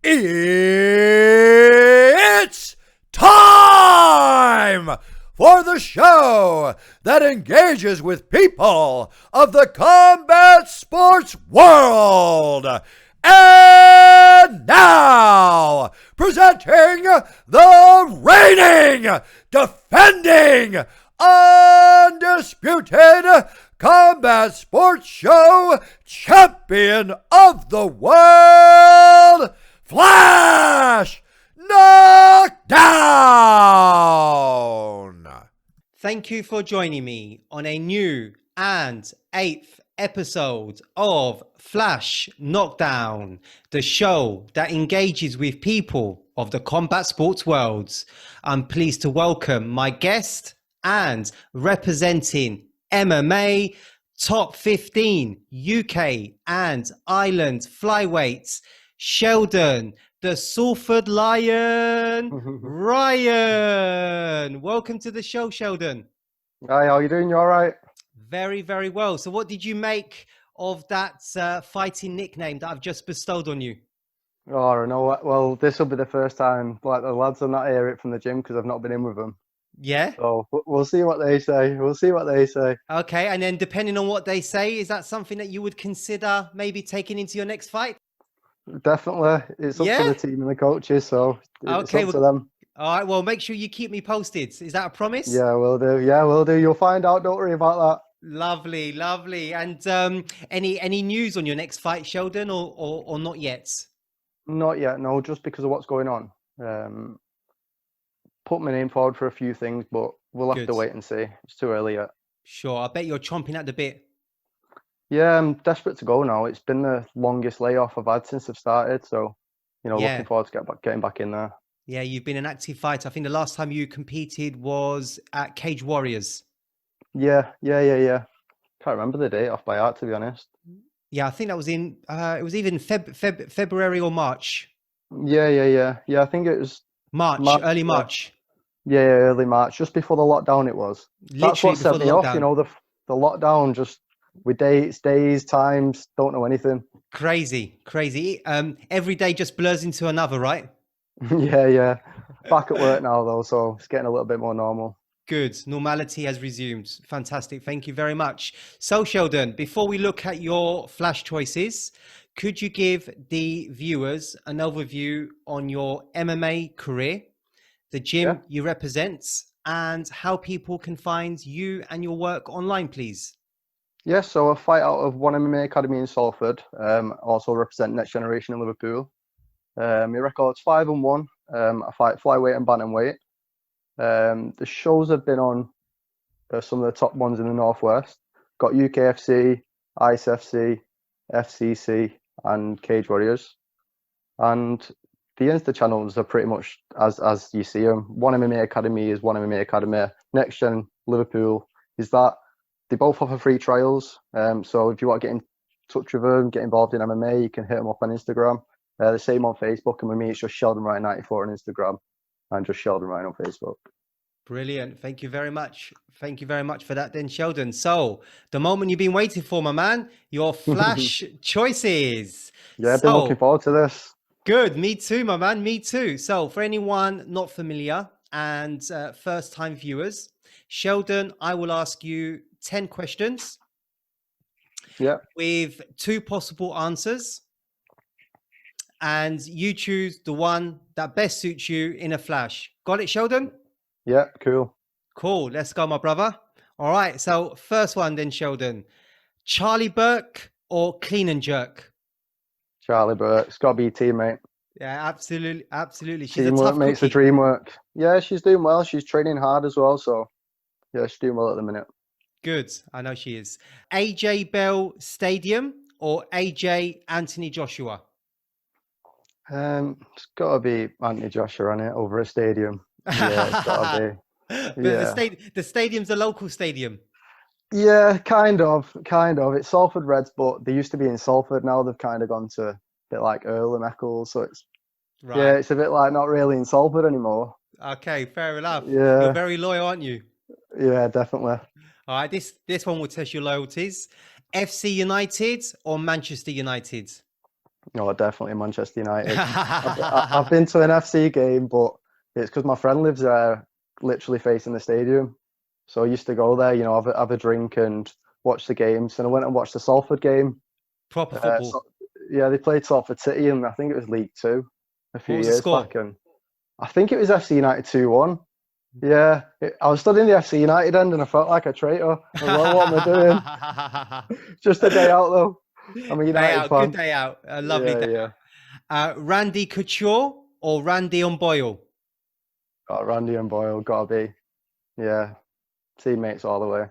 It's time for the show that engages with people of the combat sports world. And now, presenting the reigning, defending, undisputed combat sports show champion of the world, Flash Knockdown! Thank you for joining me on a new and 8th episode of Flash Knockdown, the show that engages with people of the combat sports world. I'm pleased to welcome my guest and representing MMA top 15 UK and Ireland flyweights, Sheldon, the Salford Lion, Ryan. Welcome to the show, Sheldon. Hi, how are you doing? You all right? Very, very well. So what did you make of that fighting nickname that I've just bestowed on you? Oh, I don't know. Well, this will be the first time like the lads will not hear it from the gym because I've not been in with them. Yeah? So we'll see what they say. We'll see what they say. Okay, and then depending on what they say, is that something that you would consider maybe taking into your next fight? Definitely. It's up to the team and the coaches, so it's up to them. All right, well, make sure you keep me posted. Is that a promise? Yeah, we'll do. Yeah, we'll do. You'll find out. Don't worry about that. Lovely, lovely. And any news on your next fight, Sheldon, or not yet? Not yet, no, just because of what's going on. Put my name forward for a few things, but we'll have to wait and see. It's too early yet. Sure, I bet you're chomping at the bit. Yeah, I'm desperate to go now. It's been the longest layoff I've had since I've started, so looking forward to getting back in there. Yeah, you've been an active fighter. I think the last time you competed was at Cage Warriors. Yeah. Can't remember the date off by heart, to be honest. Yeah, I think that was in. It was even February or March. Yeah. I think it was March, early March. Yeah, early March, just before the lockdown. It was. That's what set me off. The lockdown, just with days, times, don't know anything. Crazy. Every day just blurs into another, right? Yeah. Back at work now though, so it's getting a little bit more normal. Good. Normality has resumed. Fantastic. Thank you very much. So, Sheldon, before we look at your flash choices, could you give the viewers an overview on your MMA career, the gym you represent, and how people can find you and your work online, please? Yes, so I fight out of One MMA Academy in Salford. Also represent Next Generation in Liverpool. My record's 5-1. I fight flyweight and bantamweight. The shows I've been on are some of the top ones in the Northwest. Got UKFC, ICFC, FCC, and Cage Warriors. And the Insta channels are pretty much as you see them. One MMA Academy is One MMA Academy. Next Gen Liverpool is that. They both offer free trials. So if you want to get in touch with them, get involved in MMA, you can hit them up on Instagram. The same on Facebook, and with me, it's just Sheldon Ryan 94 on Instagram and just Sheldon Ryan on Facebook. Brilliant. Thank you very much. Thank you very much for that then, Sheldon. So the moment you've been waiting for, my man, your flash choices. Yeah, I've been looking forward to this. Good. Me too, my man. Me too. So for anyone not familiar and first-time viewers, Sheldon, I will ask you 10 questions. Yeah. With 2 possible answers. And you choose the one that best suits you in a flash. Got it, Sheldon? Yeah, cool. Cool. Let's go, my brother. All right. So first one then, Sheldon. Charlie Burke or Clean and Jerk? Charlie Burke. It's got to be a teammate. Yeah, absolutely. She's Teamwork a tough makes the dream work. Yeah, she's doing well. She's training hard as well. So, yeah, she's doing well at the minute. Good. I know she is. AJ Bell Stadium or AJ Anthony Joshua? It's got to be Anthony Joshua on it over a stadium. Yeah, it's got to be. But the stadium's a local stadium. Yeah, kind of. It's Salford Reds, but they used to be in Salford. Now they've kind of gone to a bit like Earl and Eccles. So it's it's a bit like not really in Salford anymore. Okay, fair enough. Yeah. You're very loyal, aren't you? Yeah, definitely. All right, this one will test your loyalties. FC United or Manchester United? No, definitely Manchester United. I've been to an FC game, but it's because my friend lives there, literally facing the stadium. So I used to go there, have a drink and watch the games. And I went and watched the Salford game. Proper Uh, football. so, yeah, they played Salford City, and I think it was League Two a What few was the years score? back. And I think it was FC United 2-1. Yeah, I was studying the FC United end, and I felt like a traitor. I was like, what am I doing? Just a day out, though. I'm a Day United out, good fan. day out. A lovely Yeah, day. yeah. Randy Couture or Randy on Boyle? Got Randy and Boyle, gotta be. Yeah, teammates all the way.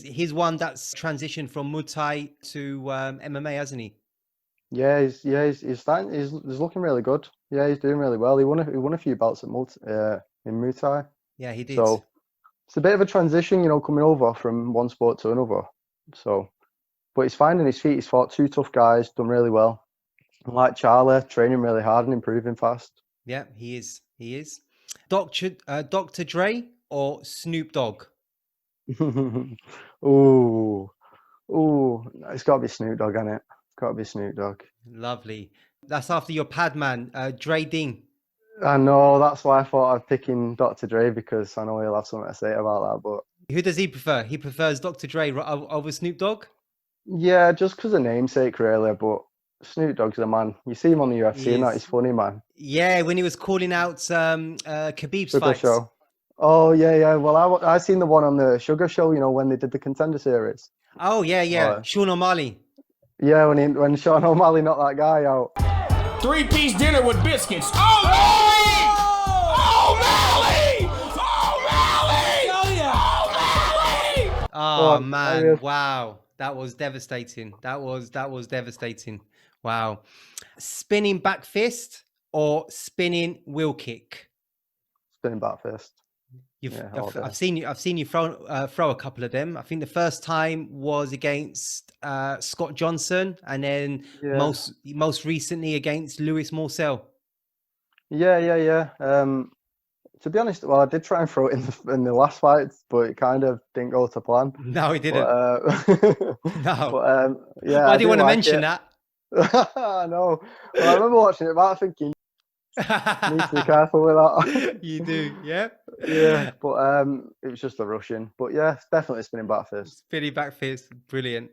He's one that's transitioned from Muay Thai to MMA, hasn't he? Yeah, he's starting. He's looking really good. Yeah, he's doing really well. He won a few belts at in Muay Thai. Yeah, he did. So it's a bit of a transition, coming over from one sport to another. So, but he's finding his feet. He's fought two tough guys, done really well. And like Charlie, training really hard and improving fast. Yeah, he is. He is. Dr. Dre or Snoop Dogg? Ooh, it's got to be Snoop Dogg, hasn't it? It's got to be Snoop Dogg. Lovely. That's after your pad man, Dre Dean. I know, that's why I thought I'd picking Dr. Dre because I know he'll have something to say about that. But Who does he prefer? He prefers Dr. Dre over Snoop Dogg? yeah, just because of namesake, really. But Snoop Dogg's a man. You see him on the UFC He and that, is. he's funny, man. Yeah, when he was calling out Khabib's Sugar fights. Show. Oh, yeah, yeah. Well, I seen the one on the Sugar Show, when they did the Contender Series. Oh, yeah, yeah. Sean O'Malley. Yeah, when Sean O'Malley knocked that guy out. 3-piece dinner with biscuits. O'Malley! O'Malley! O'Malley! O'Malley! Oh, man. hilarious. Wow. That was devastating. That was devastating. Wow. Spinning back fist or spinning wheel kick? Spinning back fist. Yeah, all day. I've seen you throw a couple of them. I think the first time was against Scott Johnson, and then Yeah. most recently against Lewis Morcel. Yeah. To be honest, well, I did try and throw it in the last fight, but it kind of didn't go to plan. No, he didn't. No. But yeah, Well, I I didn't want to like mention it. that. I know. Well, I remember watching it back thinking, need to be careful with that. You do, yeah. Yeah, but it was just a rushing. But yeah, definitely spinning back fist. Spinning back fist, brilliant.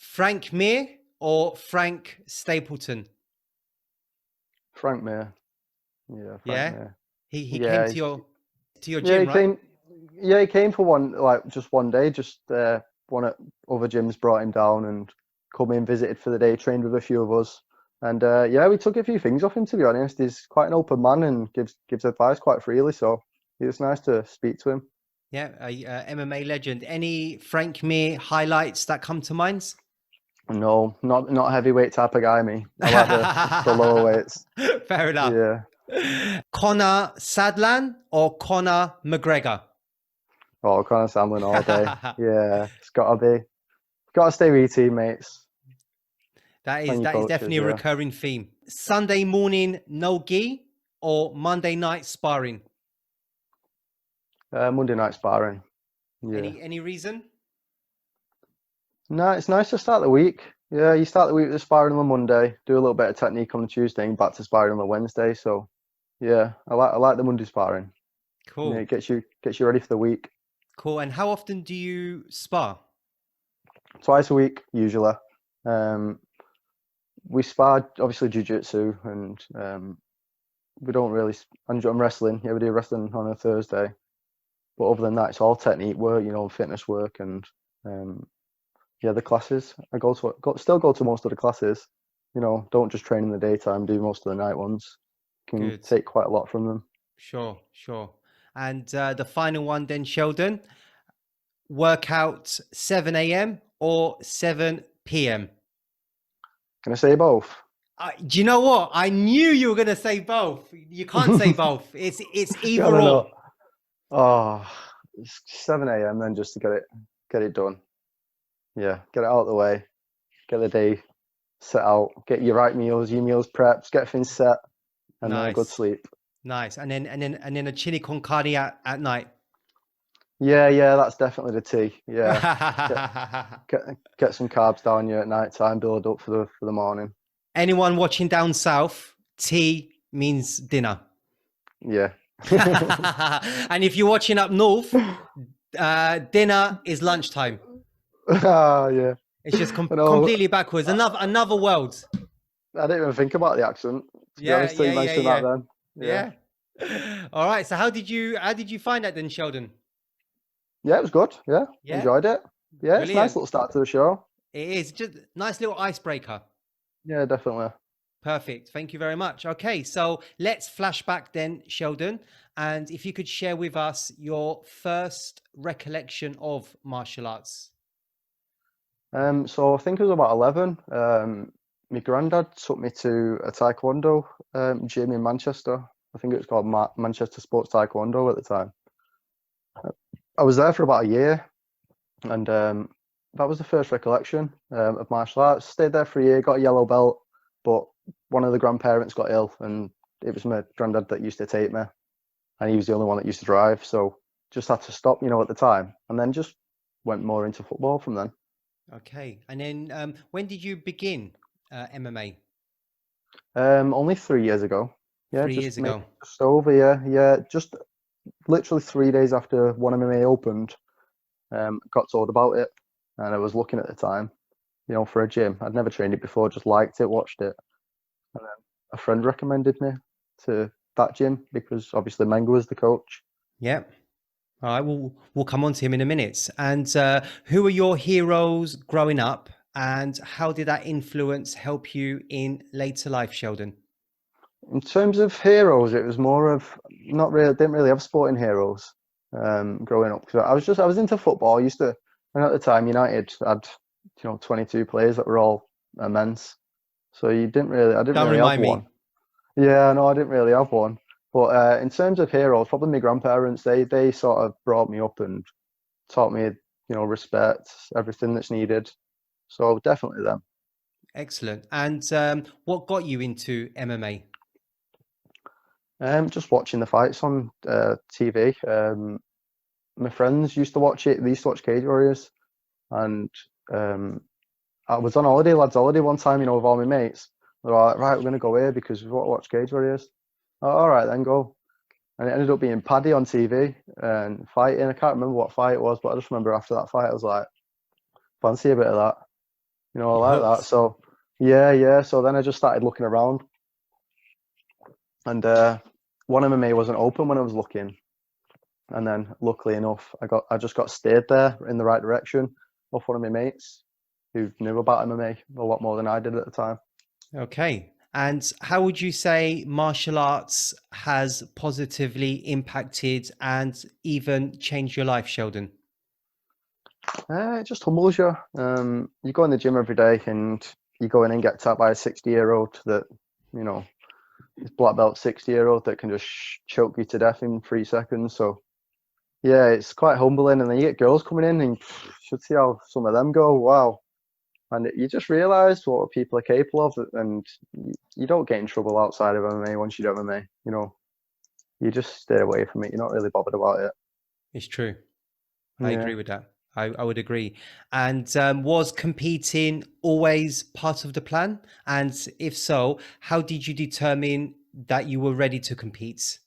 Frank Mir or Frank Stapleton? Frank Mir. Yeah, Frank Mir. He Yeah, came to your Yeah, gym, he right? came. Yeah, he came for just one day. Just one at other gyms brought him down and come in, visited for the day, trained with a few of us, and yeah, we took a few things off him. To be honest, he's quite an open man and gives advice quite freely. So it was nice to speak to him. Yeah, MMA legend. Any Frank Mir highlights that come to mind? No, not heavyweight type of guy. Me, I like the lower weights. Fair enough. Yeah. Conor Sadlan or Conor McGregor? Oh, Conor Samlin all day. Yeah, it's gotta stay with your teammates. That And is your coaches, definitely a yeah. recurring theme. Sunday morning no gi or Monday night sparring? Monday night sparring. Yeah. Any reason? No, it's nice to start the week. Yeah, you start the week with sparring on the Monday, do a little bit of technique on the Tuesday, and back to sparring on the Wednesday. So, yeah, I like the Monday sparring. Cool. Yeah, it gets you ready for the week. Cool. And how often do you spar? Twice a week usually. We spar obviously jiu-jitsu and we don't really. I'm wrestling. Yeah, we do wrestling on a Thursday, but other than that, it's all technique work, fitness work, and yeah, the classes. I still go to most of the classes. Don't just train in the daytime. Do most of the night ones. Can Good. take quite a lot from them. Sure. And the final one then, Sheldon. Workout 7 a.m. or 7 p.m.? Can I say both? Do you know what? I knew you were going to say both. You can't say both. It's either No. or. Oh, it's 7 a.m. then just to get it done. Yeah, get it out of the way. Get the day set out. Get your right meals, your meals prepped. Get things set, and then a good Nice. sleep. Nice. And then a chili con carne at night. Yeah, that's definitely the tea. Yeah, get some carbs down you at night time. Build up for the morning. Anyone watching down south, tea means dinner. Yeah. And if you're watching up north, dinner is lunchtime. Yeah. It's just I know. completely backwards. Another world. I didn't even think about the accent, to be honest, till you mentioned that then. Yeah. Yeah. All right. So how did you find that then, Sheldon? Yeah, it was good. Yeah. Yeah. Enjoyed it. Yeah, it's a nice Brilliant. little start to the show. It is just nice little icebreaker. Yeah, definitely. Perfect. Thank you very much. Okay, so let's flash back then, Sheldon. And if you could share with us your first recollection of martial arts. So I think it was about 11. My granddad took me to a taekwondo gym in Manchester. I think it was called Manchester Sports Taekwondo at the time. I was there for about a year, and that was the first recollection of martial arts. Stayed there for a year, got a yellow belt, but one of the grandparents got ill, and it was my granddad that used to take me, and he was the only one that used to drive, so just had to stop, at the time, and then just went more into football from then. Okay, and then when did you begin MMA? Only 3 years ago. Yeah, 3 years ago. just over. Yeah. Just literally 3 days after One MMA opened, got told about it, and I was looking at the time, for a gym. I'd never trained it before, just liked it, watched it, and then a friend recommended me to that gym because obviously Menga was the coach. Yeah. All right, we'll come on to him in a minute. And who were your heroes growing up, and how did that influence help you in later life, Sheldon? In terms of heroes, it was more of didn't really have sporting heroes growing up. So I was into football. And at the time United had 22 players that were all immense. So I didn't really have one. Yeah, no, I didn't really have one. But in terms of heroes, probably my grandparents. They sort of brought me up and taught me respect, everything that's needed. So definitely them. Excellent. And what got you into MMA? Just watching the fights on TV. My friends used to watch it. They used to watch Cage Warriors, and I was on lads' holiday one time, with all my mates. They're all like, right, we're going to go here because we want to watch Cage Warriors. Oh, all right, then go. And it ended up being Paddy on TV and fighting. I can't remember what fight it was, but I just remember after that fight, I was like, fancy a bit of that. I like that. So, yeah. So then I just started looking around. And One MMA wasn't open when I was looking. And then luckily enough, I just got steered there in the right direction off one of my mates who knew about MMA a lot more than I did at the time. Okay. And how would you say martial arts has positively impacted and even changed your life, Sheldon? It just humbles you. You go in the gym every day and you go in and get tapped by a 60-year-old that, this black belt 60-year-old that can just choke you to death in 3 seconds. So, yeah, it's quite humbling. And then you get girls coming in and you should see how some of them go. Wow. And you just realise what people are capable of, and you don't get in trouble outside of MMA once you do MMA. You just stay away from it. You're not really bothered about it. It's true. I agree with that. I would agree. And was competing always part of the plan? And if so, how did you determine that you were ready to compete?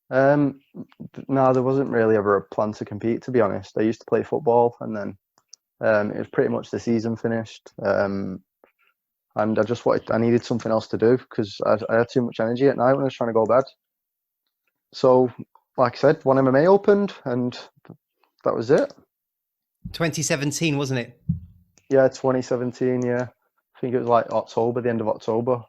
No, there wasn't really ever a plan to compete, to be honest. I used to play football, and then it was pretty much the season finished. And I needed something else to do because I had too much energy at night when I was trying to go to bed. So, like I said, One MMA opened, and that was it. 2017, wasn't it? Yeah, 2017, yeah. I think it was like the end of October.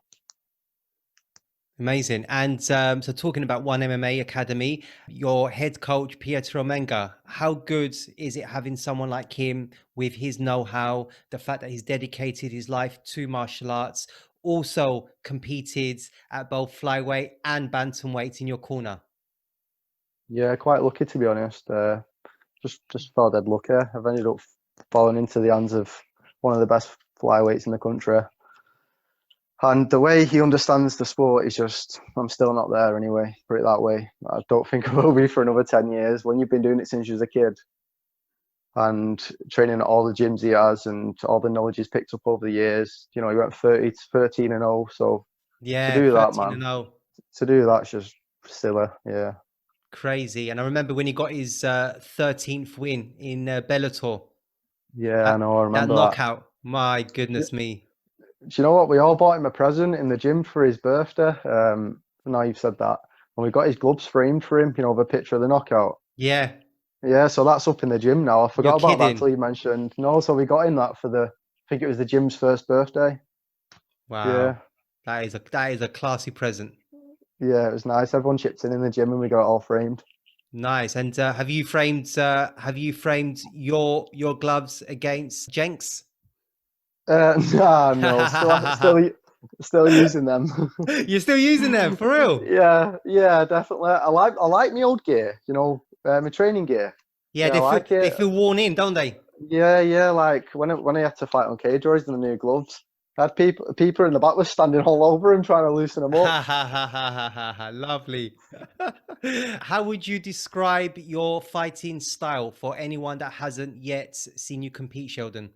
Amazing. And so talking about One MMA Academy, your head coach, Pietro Menga, how good is it having someone like him with his know-how, the fact that he's dedicated his life to martial arts, also competed at both flyweight and bantamweight in your corner? Yeah, quite lucky, to be honest. Just felt dead lucky. I've ended up falling into the hands of one of the best flyweights in the country. And the way he understands the sport is just, I'm still not there anyway, put it that way. I don't think I will be for another 10 years. When you've been doing it since you was a kid, and training at all the gyms he has and all the knowledge he's picked up over the years. You know, he went 13-0. So to Yeah, do that, 13 man, and 0. to do that's just silly. Yeah. Crazy. And I remember when he got his 13th win in Bellator. Yeah, I That, know. I that remember that. knockout. My goodness me. Do you know what? We all bought him a present in the gym for his birthday. Now you've said that. And we got his gloves framed for him, you know, with a picture of the knockout. Yeah, Yeah, so that's up in the gym now. I you're forgot about that kidding. till you mentioned. No, so we got him that for I think it was the gym's first birthday. Wow. Yeah, That is a classy present. yeah, it was nice. Everyone chipped in the gym and we got it all framed. Nice. And have you framed your gloves against Jenks? Nah, no, still using them. You're still using them for real? Yeah, yeah, definitely. I like my old gear, you know, my training gear. Yeah, Yeah, I they feel like they it. feel worn in, don't they? Yeah, yeah. Like when I had to fight on cage warriors in the new gloves, I had people in the back was standing all over him trying to loosen them up. Ha ha ha ha ha ha ha. Lovely. How would you describe your fighting style for anyone that hasn't yet seen you compete, Sheldon?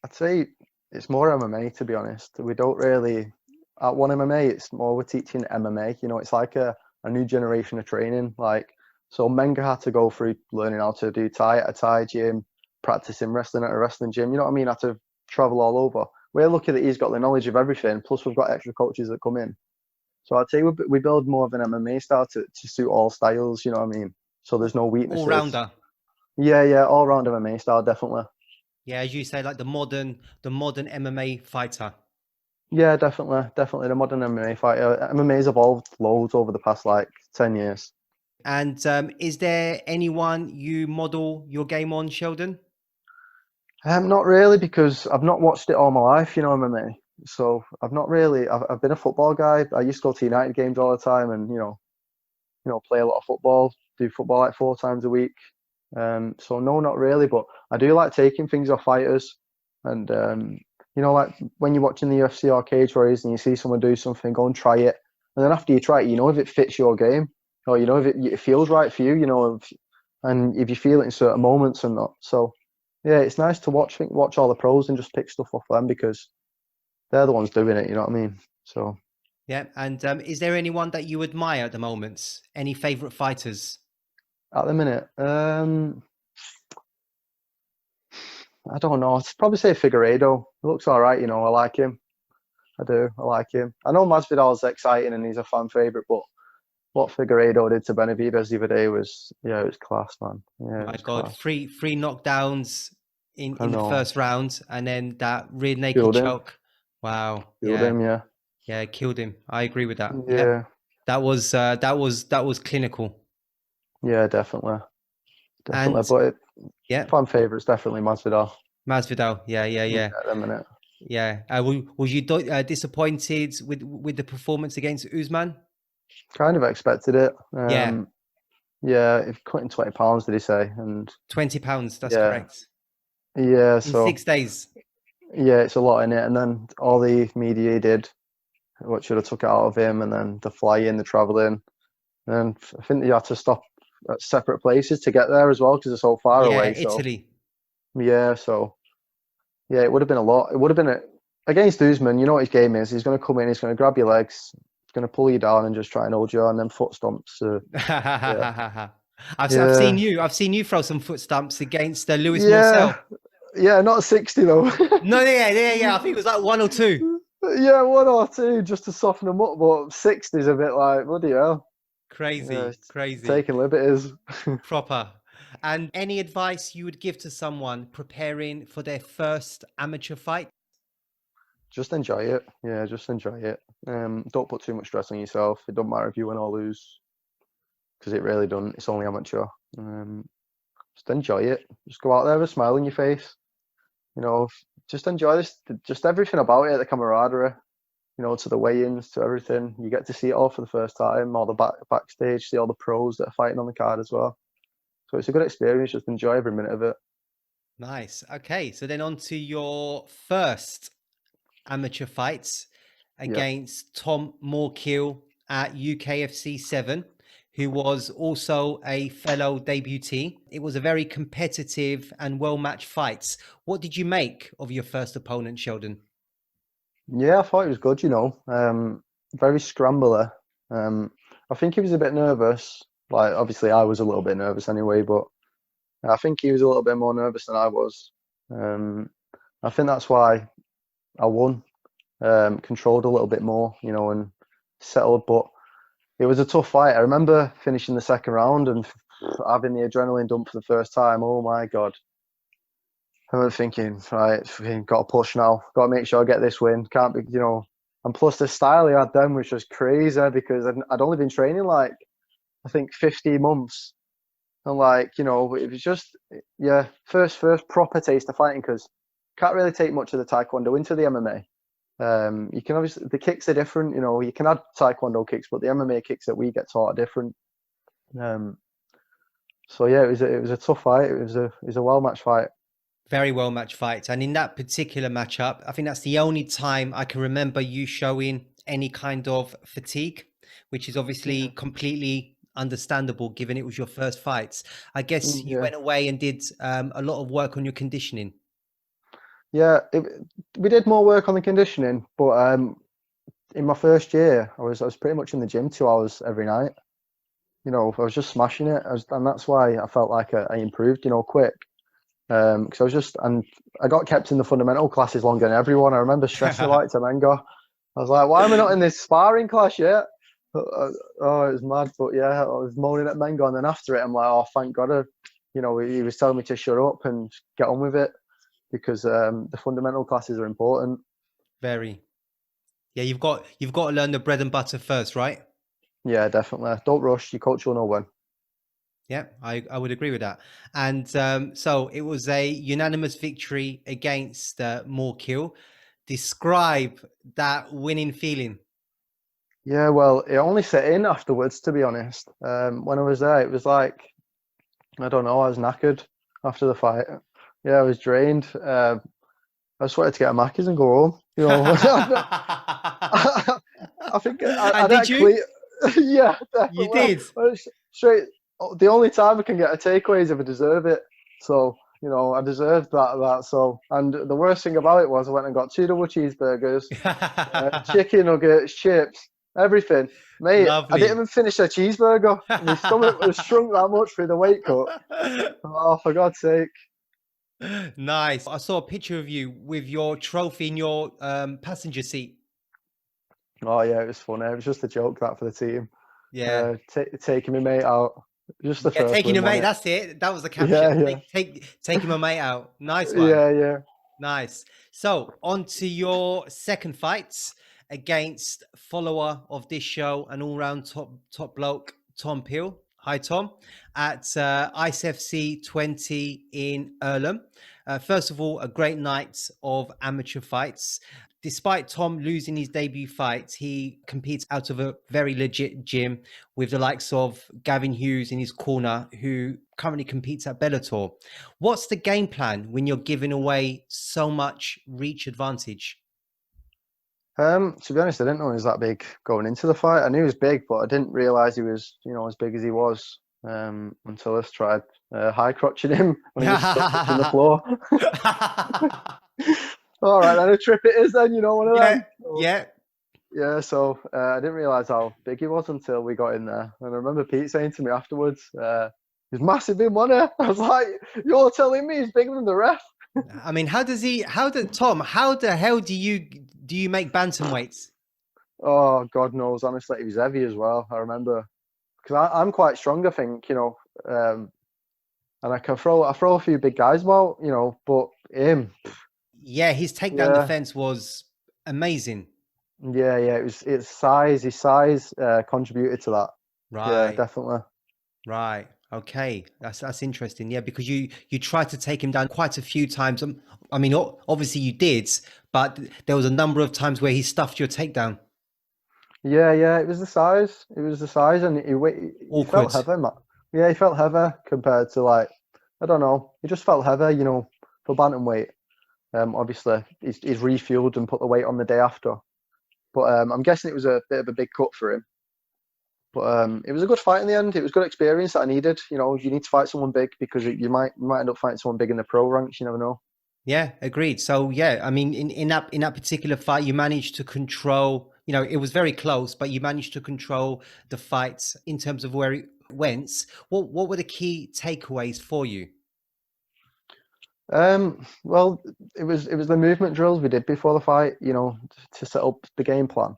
I'd say it's more MMA to be honest. We don't really at One MMA. It's more we're teaching MMA. You know, it's like a new generation of training. Like so, Menga had to go through learning how to do Thai at a Thai gym, practicing wrestling at a wrestling gym. You know what I mean? Had to travel all over. We're lucky that he's got the knowledge of everything. Plus, we've got extra coaches that come in. So I'd say we build more of an MMA style to suit all styles. You know what I mean? So there's no All weaknesses. rounder. Yeah, yeah, all round MMA style, definitely. Yeah, as you say, like the modern MMA fighter. Yeah, definitely. The modern MMA fighter. MMA's evolved loads over the past like 10 years. And is there anyone you model your game on, Sheldon? Not really because I've not watched it all my life. You know MMA. So I've not really. I've been a football guy. I used to go to United games all the time, and play a lot of football. Do football like 4 times a week. So no, not really. But I do like taking things off fighters, and like when you're watching the UFC or Cage Warriors and you see someone do something, go and try it, and then after you try it, you know if it fits your game, or you know if it feels right for you, and if you feel it in certain moments and not. So yeah, it's nice to watch all the pros and just pick stuff off them because they're the ones doing it. You know what I mean? So Yeah. And is there anyone that you admire at the moment? Any favorite fighters? at the minute, I don't know. I'd probably say Figueiredo. He looks all right. I like him. I do. I like him. I know Masvidal's exciting and he's a fan favorite, but what Figueiredo did to Benavidez the other day was, it was class, man. Yeah, it My was God, class. three knockdowns in I in the know. first round, and then that rear naked Killed him. choke. Wow. Killed Yeah. him. Yeah. Yeah. Killed him. I agree with that. Yep. Yeah. That was clinical. Yeah. Definitely. Definitely. And But yeah, fan favorite's definitely Masvidal. Masvidal. Yeah. Yeah. Yeah, Yeah. at the minute. Yeah. Was you disappointed with the performance against Usman? Kind of expected it. Yeah. Yeah. If cutting 20 pounds, did he say? And 20 pounds. That's yeah. correct. Yeah. In So 6 days. yeah, it's a lot in it. And then all the media he did, what should have took it out of him, and then the flying, the traveling. And I think you had to stop at separate places to get there as well because it's so far Yeah. away. So Italy. yeah, it would have been a lot. It would have been against Usman. You know what his game is. He's going to come in. He's going to grab your legs. He's going to pull you down and just try and hold you on. Then foot stomps. Yeah, I've seen yeah, you throw some foot stumps against Lewis yeah, Morcel. yeah. Not 60 though. No, yeah. I think it was like 1 or 2. Yeah, 1 or 2 just to soften them up. But 60 is a bit like bloody hell. Yeah, Crazy, it's crazy, taking liberties. proper. And any advice you would give to someone preparing for their first amateur fight? Just enjoy it. Yeah, just enjoy it. Don't put too much stress on yourself. It don't matter if you win or lose, because it really doesn't. It's only amateur. Just enjoy it. Just go out there with a smile on your face. Just enjoy this. Just everything about it. The camaraderie. To the weigh-ins, to everything. You get to see it all for the first time. All the backstage. See all the pros that are fighting on the card as well. So it's a good experience. Just enjoy every minute of it. Nice. Okay, so then on to your first amateur fights Yeah. against Tom Moorkill at UKFC 7. who was also a fellow debutee. It was a very competitive and well-matched fight. What did you make of your first opponent, Sheldon? Yeah, I thought he was good, you know. Very scrambler. I think he was a bit nervous. Like, obviously, I was a little bit nervous anyway, but I think he was a little bit more nervous than I was. I think that's why I won. Controlled a little bit more, you know, and settled. But it was a tough fight. I remember finishing the second round and having the adrenaline dump for the first time. Oh my God. I remember thinking, right, got to push now. Got to make sure I get this win. Can't be, you know. And plus the style he had then was just crazy because I'd only been training like, I think 15 months. And like, you know, it was just, yeah, first proper taste of fighting because can't really take much of the taekwondo into the MMA. You can obviously, the kicks are different, you know, you can add taekwondo kicks, but the MMA kicks that we get taught are different. So yeah, it was a tough fight. It was a well-matched fight. Very well matched fight. And in that particular matchup, I think that's the only time I can remember you showing any kind of fatigue, which is obviously completely understandable given it was your first fight. I guess you went away and did a lot of work on your conditioning. Yeah, we did more work on the conditioning, but in my first year, I was pretty much in the gym 2 hours every night. You know, I was just smashing it, and that's why I felt like I improved, you know, quick. Because I got kept in the fundamental classes longer than everyone. I remember stressing like to Mengo. I was like, why am I not in this sparring class yet? Oh, it was mad. But yeah, I was moaning at Mengo, and then after it, I'm like, oh, thank God, you know, he was telling me to shut up and get on with it because the fundamental classes are important. Very. Yeah, you've got to learn the bread and butter first, right? Yeah, definitely. Don't rush. Your coach will know when. Yeah, I would agree with that. And so it was a unanimous victory against Moorkill. Describe that winning feeling. Yeah, well, it only set in afterwards, to be honest. When I was there, it was like, I don't know, I was knackered after the fight. Yeah, I was drained. I just wanted to get a Macca's and go home. You know, I think I did you? Yeah, definitely. You did. Straight. The only time I can get a takeaway is if I deserve it. So, you know, I deserved that. So, and the worst thing about it was I went and got 2 double cheeseburgers, chicken nuggets, chips, everything. Mate, Lovely. I didn't even finish a cheeseburger. My stomach was shrunk that much through the weight cut. Oh, for God's sake. Nice. I saw a picture of you with your trophy in your passenger seat. Oh, yeah, it was funny. It was just a joke that for the team. Yeah. Taking my mate out. Just the first taking win, your mate. wasn't That's it. That was the caption. Yeah. Taking my mate out. Nice one. Yeah. Nice. So on to your second fight against follower of this show and all-round top bloke, Tom Peel. Hi, Tom. At ICFC 20 in Earlham. First of all, a great night of amateur fights. Despite Tom losing his debut fight, he competes out of a very legit gym with the likes of Gavin Hughes in his corner, who currently competes at Bellator. What's the game plan when you're giving away so much reach advantage? To be honest, I didn't know he was that big going into the fight. I knew he was big, but I didn't realise he was, you know, as big as he was until I tried high crotching him when he was stuck touching the floor. All right, then a trip it is then, you know, one of them. Yeah, so I didn't realise how big he was until we got in there. And I remember Pete saying to me afterwards, he's massive in one. I was like, you're telling me he's bigger than the ref? I mean, how the hell do you make bantamweights? Oh, God knows. Honestly, he was heavy as well. I remember because I'm quite strong, I think, you know, and I throw a few big guys about, you know, but him. Yeah, his takedown defense was amazing. Yeah, his size contributed to that. Right. Yeah, definitely. Right. Okay. That's interesting. Yeah, because you tried to take him down quite a few times. I mean, obviously you did, but there was a number of times where he stuffed your takedown. Yeah, it was the size. And he felt heavy, man. Yeah, he felt heavy compared to, like, I don't know. He just felt heavy, you know, for bantamweight. Obviously, he's refueled and put the weight on the day after. But I'm guessing it was a bit of a big cut for him. But it was a good fight in the end. It was good experience that I needed. You know, you need to fight someone big because you might end up fighting someone big in the pro ranks. You never know. Yeah, agreed. So yeah, I mean, in that particular fight, you managed to control. You know, it was very close, but you managed to control the fight in terms of where it went. What were the key takeaways for you? Well, it was the movement drills we did before the fight. You know, to set up the game plan.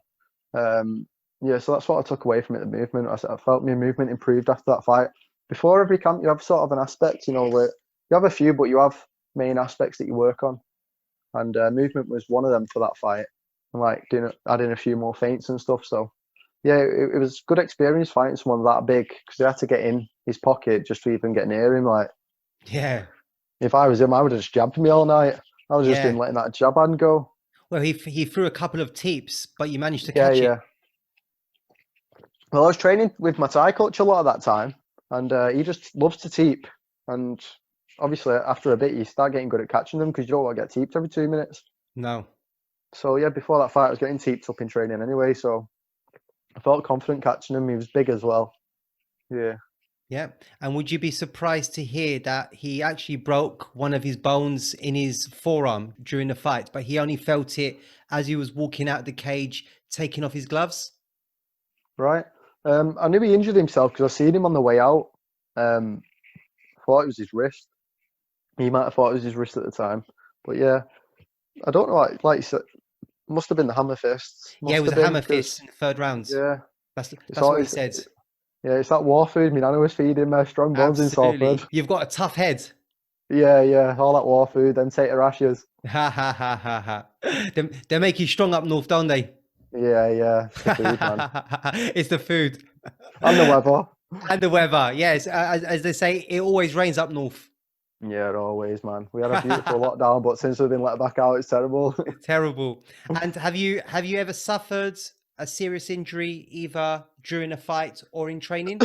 Yeah, so that's what I took away from it. The movement. I felt my movement improved after that fight. Before every camp, you have sort of an aspect. You know, where you have a few, but you have main aspects that you work on. And movement was one of them for that fight. And like adding a few more feints and stuff. So yeah, it was good experience fighting someone that big because they had to get in his pocket just to even get near him. Like Yeah, if I was him, I would have just jabbed me all night. I was just yeah. in letting that jab hand go. Well, he threw a couple of teeps, but you managed to Yeah, catch yeah. it. Well, I was training with my Thai coach a lot at that time, and he just loves to teep. And obviously, after a bit, you start getting good at catching them because you don't want to get teeped every 2 minutes. No. So yeah, before that fight, I was getting teeped up in training anyway. So I felt confident catching him. He was big as well. Yeah. Yeah. And would you be surprised to hear that he actually broke one of his bones in his forearm during the fight, but he only felt it as he was walking out the cage, taking off his gloves? Right. I knew he injured himself because I seen him on the way out. I thought it was his wrist. He might have thought it was his wrist at the time. But yeah, I don't know. Like you said, must have been the hammer fists. Yeah, it was Must a have hammer been, 'cause, fist in the third round. Yeah. That's It's what he always, said. yeah, it's that war food. My nana was feeding me strong bones in Absolutely. Salford. You've got a tough head. Yeah, yeah, all that war food, then tater ashes. Ha ha ha ha ha. They make you strong up north, don't they? Yeah, yeah, it's the food, man. It's the food. And the weather. And the weather. Yes, as they say, it always rains up north. Yeah, always, man. We had a beautiful lockdown, but since we've been let back out, it's terrible. It's terrible. And have you ever suffered a serious injury either during a fight or in training?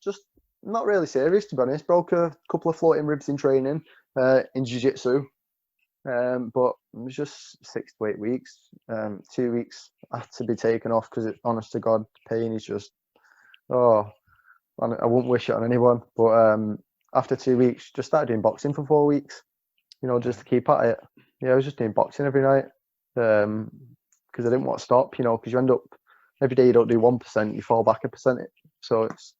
Just not really serious, to be honest. Broke a couple of floating ribs in training, in jiu-jitsu. But it was just 6 to 8 weeks. 2 weeks had to be taken off because, honest to God, pain is just, oh, I wouldn't wish it on anyone. But after 2 weeks, just started doing boxing for 4 weeks, you know, just to keep at it. Yeah, I was just doing boxing every night because I didn't want to stop, you know, because you end up, every day you don't do 1%, you fall back a percentage. So it's,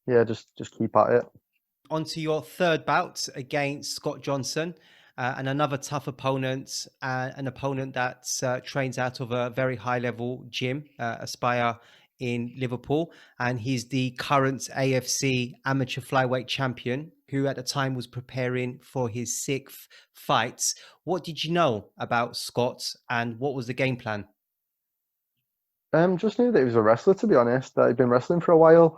yeah, just keep at it. On to your third bout against Scott Johnson. And another tough opponent, an opponent that trains out of a very high level gym, Aspire in Liverpool. And he's the current AFC amateur flyweight champion, who at the time was preparing for his sixth fight. What did you know about Scott and what was the game plan? Just knew that he was a wrestler, to be honest. He'd been wrestling for a while.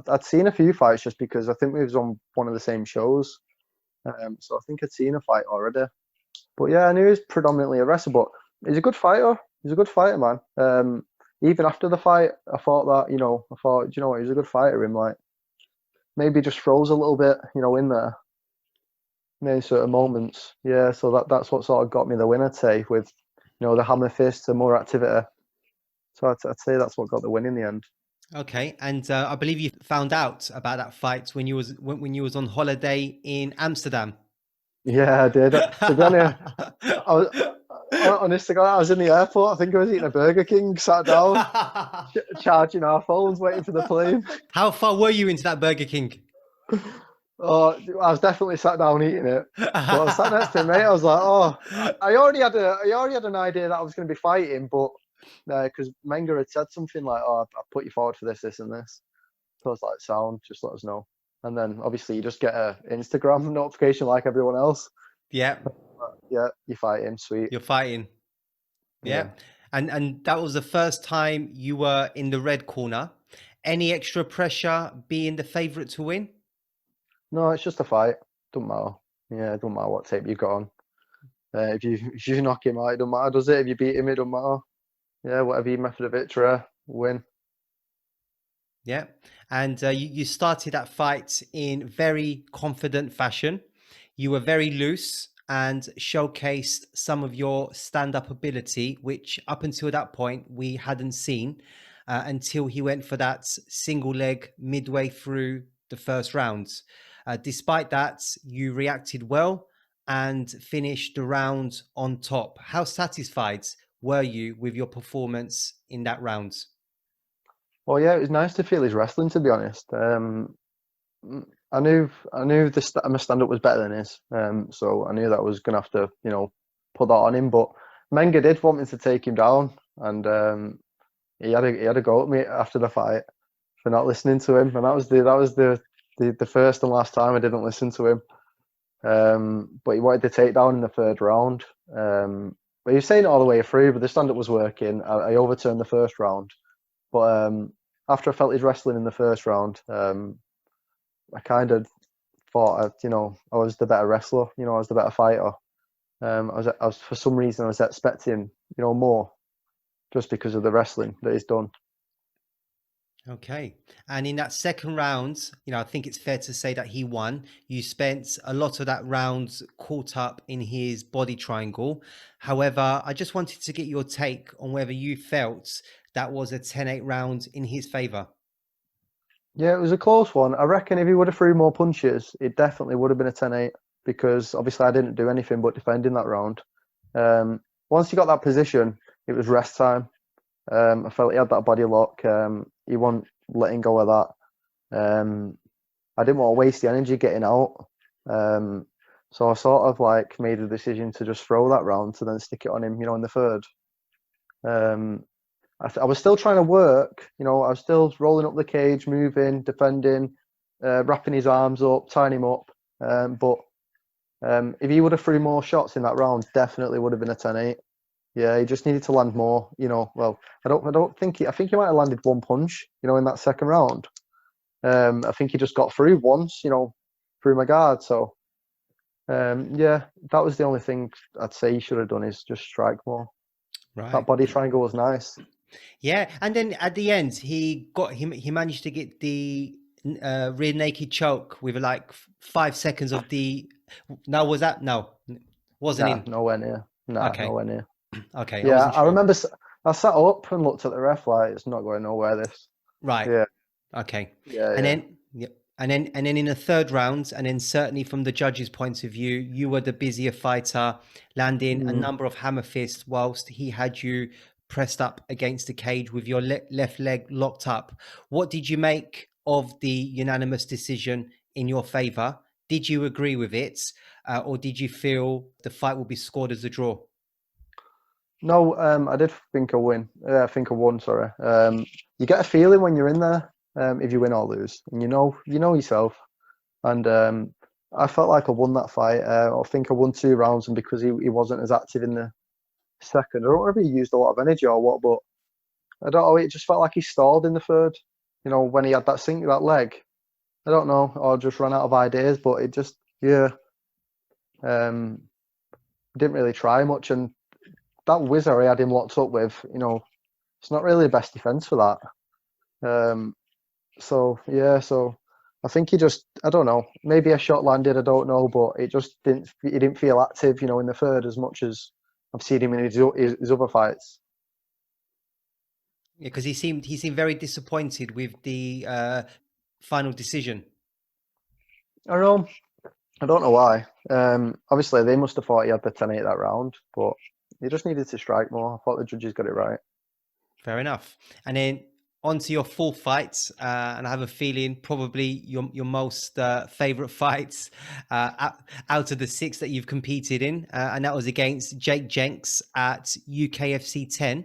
I'd seen a few fights just because I think we was on one of the same shows. So I think I'd seen a fight already. But yeah, I knew he was predominantly a wrestler, but he's a good fighter. He's a good fighter, man. Even after the fight, I thought that, you know, do you know what, he's a good fighter. Him, like, maybe just froze a little bit, you know, in there. In certain moments. Yeah, so that's what sort of got me the win, I'd say, with, you know, the hammer fist and more activity. So I'd say that's what got the win in the end. Okay, and I believe you found out about that fight when you was on holiday in Amsterdam. Yeah, I did. To be honest, honest to God, I was in the airport. I think I was eating a Burger King, sat down, charging our phones, waiting for the plane. How far were you into that Burger King? Oh, I was definitely sat down eating it. But I was sat next to him, mate. I was like, oh, I already had an idea that I was going to be fighting, but because Menga had said something like, oh, I put you forward for this and this. So I was like, sound, just let us know. And then obviously you just get a Instagram notification like everyone else. Yeah. Yeah, you're fighting, sweet. You're fighting. Yeah. And that was the first time you were in the red corner. Any extra pressure being the favourite to win? No, it's just a fight. Don't matter. Yeah, it don't matter what tape you got on. If you knock him out, it don't matter, does it? If you beat him, it don't matter. Yeah, whatever your method of victory, win. Yeah. And you started that fight in very confident fashion. You were very loose and showcased some of your stand-up ability, which up until that point we hadn't seen. until he went for that single leg midway through the first round. Despite that, you reacted well and finished the round on top. How satisfied were you with your performance in that round? Well, yeah, it was nice to feel his wrestling, to be honest. I knew my stand-up was better than his, so I knew that I was gonna have to, put that on him. But Menga did want me to take him down, and he had a go at me after the fight for not listening to him, and that was the first and last time I didn't listen to him. But he wanted the takedown in the third round. But he was saying it all the way through, but the stand-up was working. I overturned the first round, but after I felt his wrestling in the first round, I kind of thought, I was the better wrestler. I was the better fighter. I was for some reason I was expecting, more, just because of the wrestling that he's done. Okay. And in that second round, I think it's fair to say that he won. You spent a lot of that round caught up in his body triangle. However, I just wanted to get your take on whether you felt that was a 10-8 round in his favor. Yeah, it was a close one. I reckon if he would have threw more punches, it definitely would have been a 10-8, because obviously I didn't do anything but defending that round. Once he got that position, it was rest time. I felt he had that body lock. He wasn't letting go of that. I didn't want to waste the energy getting out. So I sort of made a decision to just throw that round to then stick it on him, in the third. I was still trying to work, I was still rolling up the cage, moving, defending, wrapping his arms up, tying him up. But if he would have threw more shots in that round, definitely would have been a 10-8. Yeah, he just needed to land more. Well, I think he might have landed one punch, in that second round. I think he just got through once, through my guard. So, yeah, that was the only thing I'd say he should have done, is just strike more. Right. That body triangle was nice. Yeah, and then at the end, he managed to get the rear naked choke with 5 seconds of the. Now was that no? Wasn't in. Nowhere near. Okay. Nowhere near. Okay. Yeah, I remember I sat up and looked at the ref it's not going nowhere. This. Right. Yeah. Okay. Yeah. And yeah. then in the third round, and then certainly from the judge's point of view, you were the busier fighter, landing a number of hammer fists whilst he had you pressed up against the cage with your left leg locked up. What did you make of the unanimous decision in your favor? Did you agree with it, or did you feel the fight will be scored as a draw? No, I did think I win. I think I won. Sorry. You get a feeling when you're in there, if you win or lose, and you know yourself. And I felt like I won that fight. I think I won 2 rounds, and because he wasn't as active in the second, I don't know if he used a lot of energy or what, but I don't know. It just felt like he stalled in the third. When he had that leg. I don't know, or just ran out of ideas. But it just, didn't really try much. And that whizzer he had him locked up with, it's not really the best defense for that. So I think he just, I don't know, maybe a shot landed, I don't know, but he didn't feel active, in the third as much as I've seen him in his other fights. Yeah, because he seemed very disappointed with the final decision. I don't know why. Obviously they must have thought he had the 10-8 that round, but he just needed to strike more. I thought the judges got it right. Fair enough. And then on to your full fights, and I have a feeling probably your most favorite fights out of the 6 that you've competed in, and that was against Jake Jenks at UKFC 10.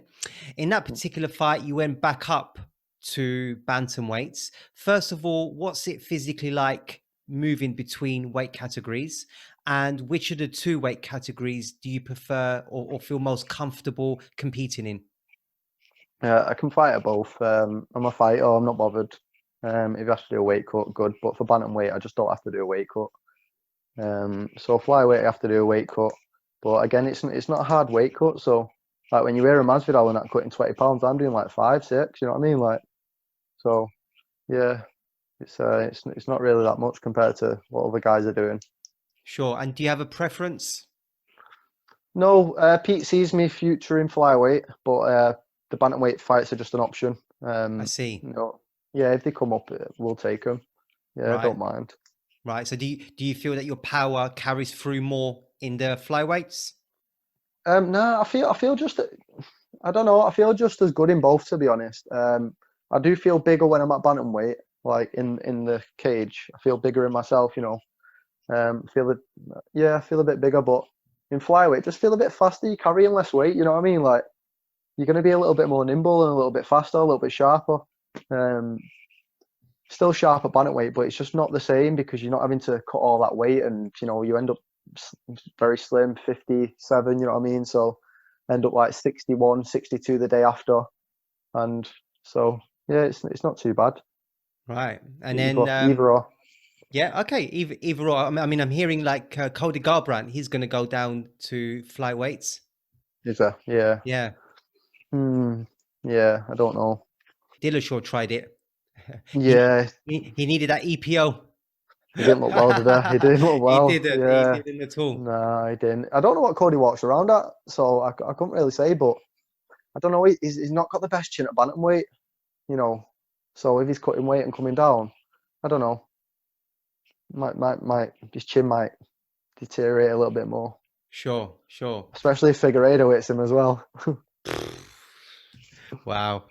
In that particular fight, you went back up to bantamweights. First of all, what's it physically like moving between weight categories, and which of the 2 weight categories do you prefer or feel most comfortable competing in? Yeah, I can fight at both. I'm a fighter. I'm not bothered. If you have to do a weight cut, good. But for bantamweight, I just don't have to do a weight cut. So flyweight, I have to do a weight cut. But again, it's not a hard weight cut. So when you wear a Masvidal and that cutting 20 pounds, I'm doing 5, 6. You know what I mean? So yeah, it's not really that much compared to what other guys are doing. Sure. And do you have a preference? No, Pete sees me future in flyweight, but the bantamweight fights are just an option. I see. Yeah, if they come up, we'll take them. Yeah, I don't mind. Right. So do you feel that your power carries through more in the flyweights? No, I feel just, I don't know. I feel just as good in both, to be honest. I do feel bigger when I'm at bantamweight, like in the cage. I feel bigger in myself, I feel a bit bigger, but in flyweight, just feel a bit faster. You're carrying less weight, you know what I mean? Like, you're going to be a little bit more nimble and a little bit faster, a little bit sharper. Still sharp at bantamweight, but it's just not the same because you're not having to cut all that weight, and you end up very slim, 57, you know what I mean? So end up like 61, 62 the day after, and so yeah, it's not too bad. Right. And either or. Yeah, okay, either or. I mean, I'm hearing like Cody Garbrandt, he's going to go down to flyweights. Is there? Yeah. Yeah. Yeah, I don't know. Dillashaw tried it. Yeah. He needed that EPO. He didn't look well, did he? He didn't look well. He didn't. Yeah. He didn't at all. No, he didn't. I don't know what Cody walks around at, so I couldn't really say, but I don't know. He's not got the best chin at bantamweight, So if he's cutting weight and coming down, I don't know. His chin might deteriorate a little bit more. Sure. Especially if Figueiredo hits him as well. Wow.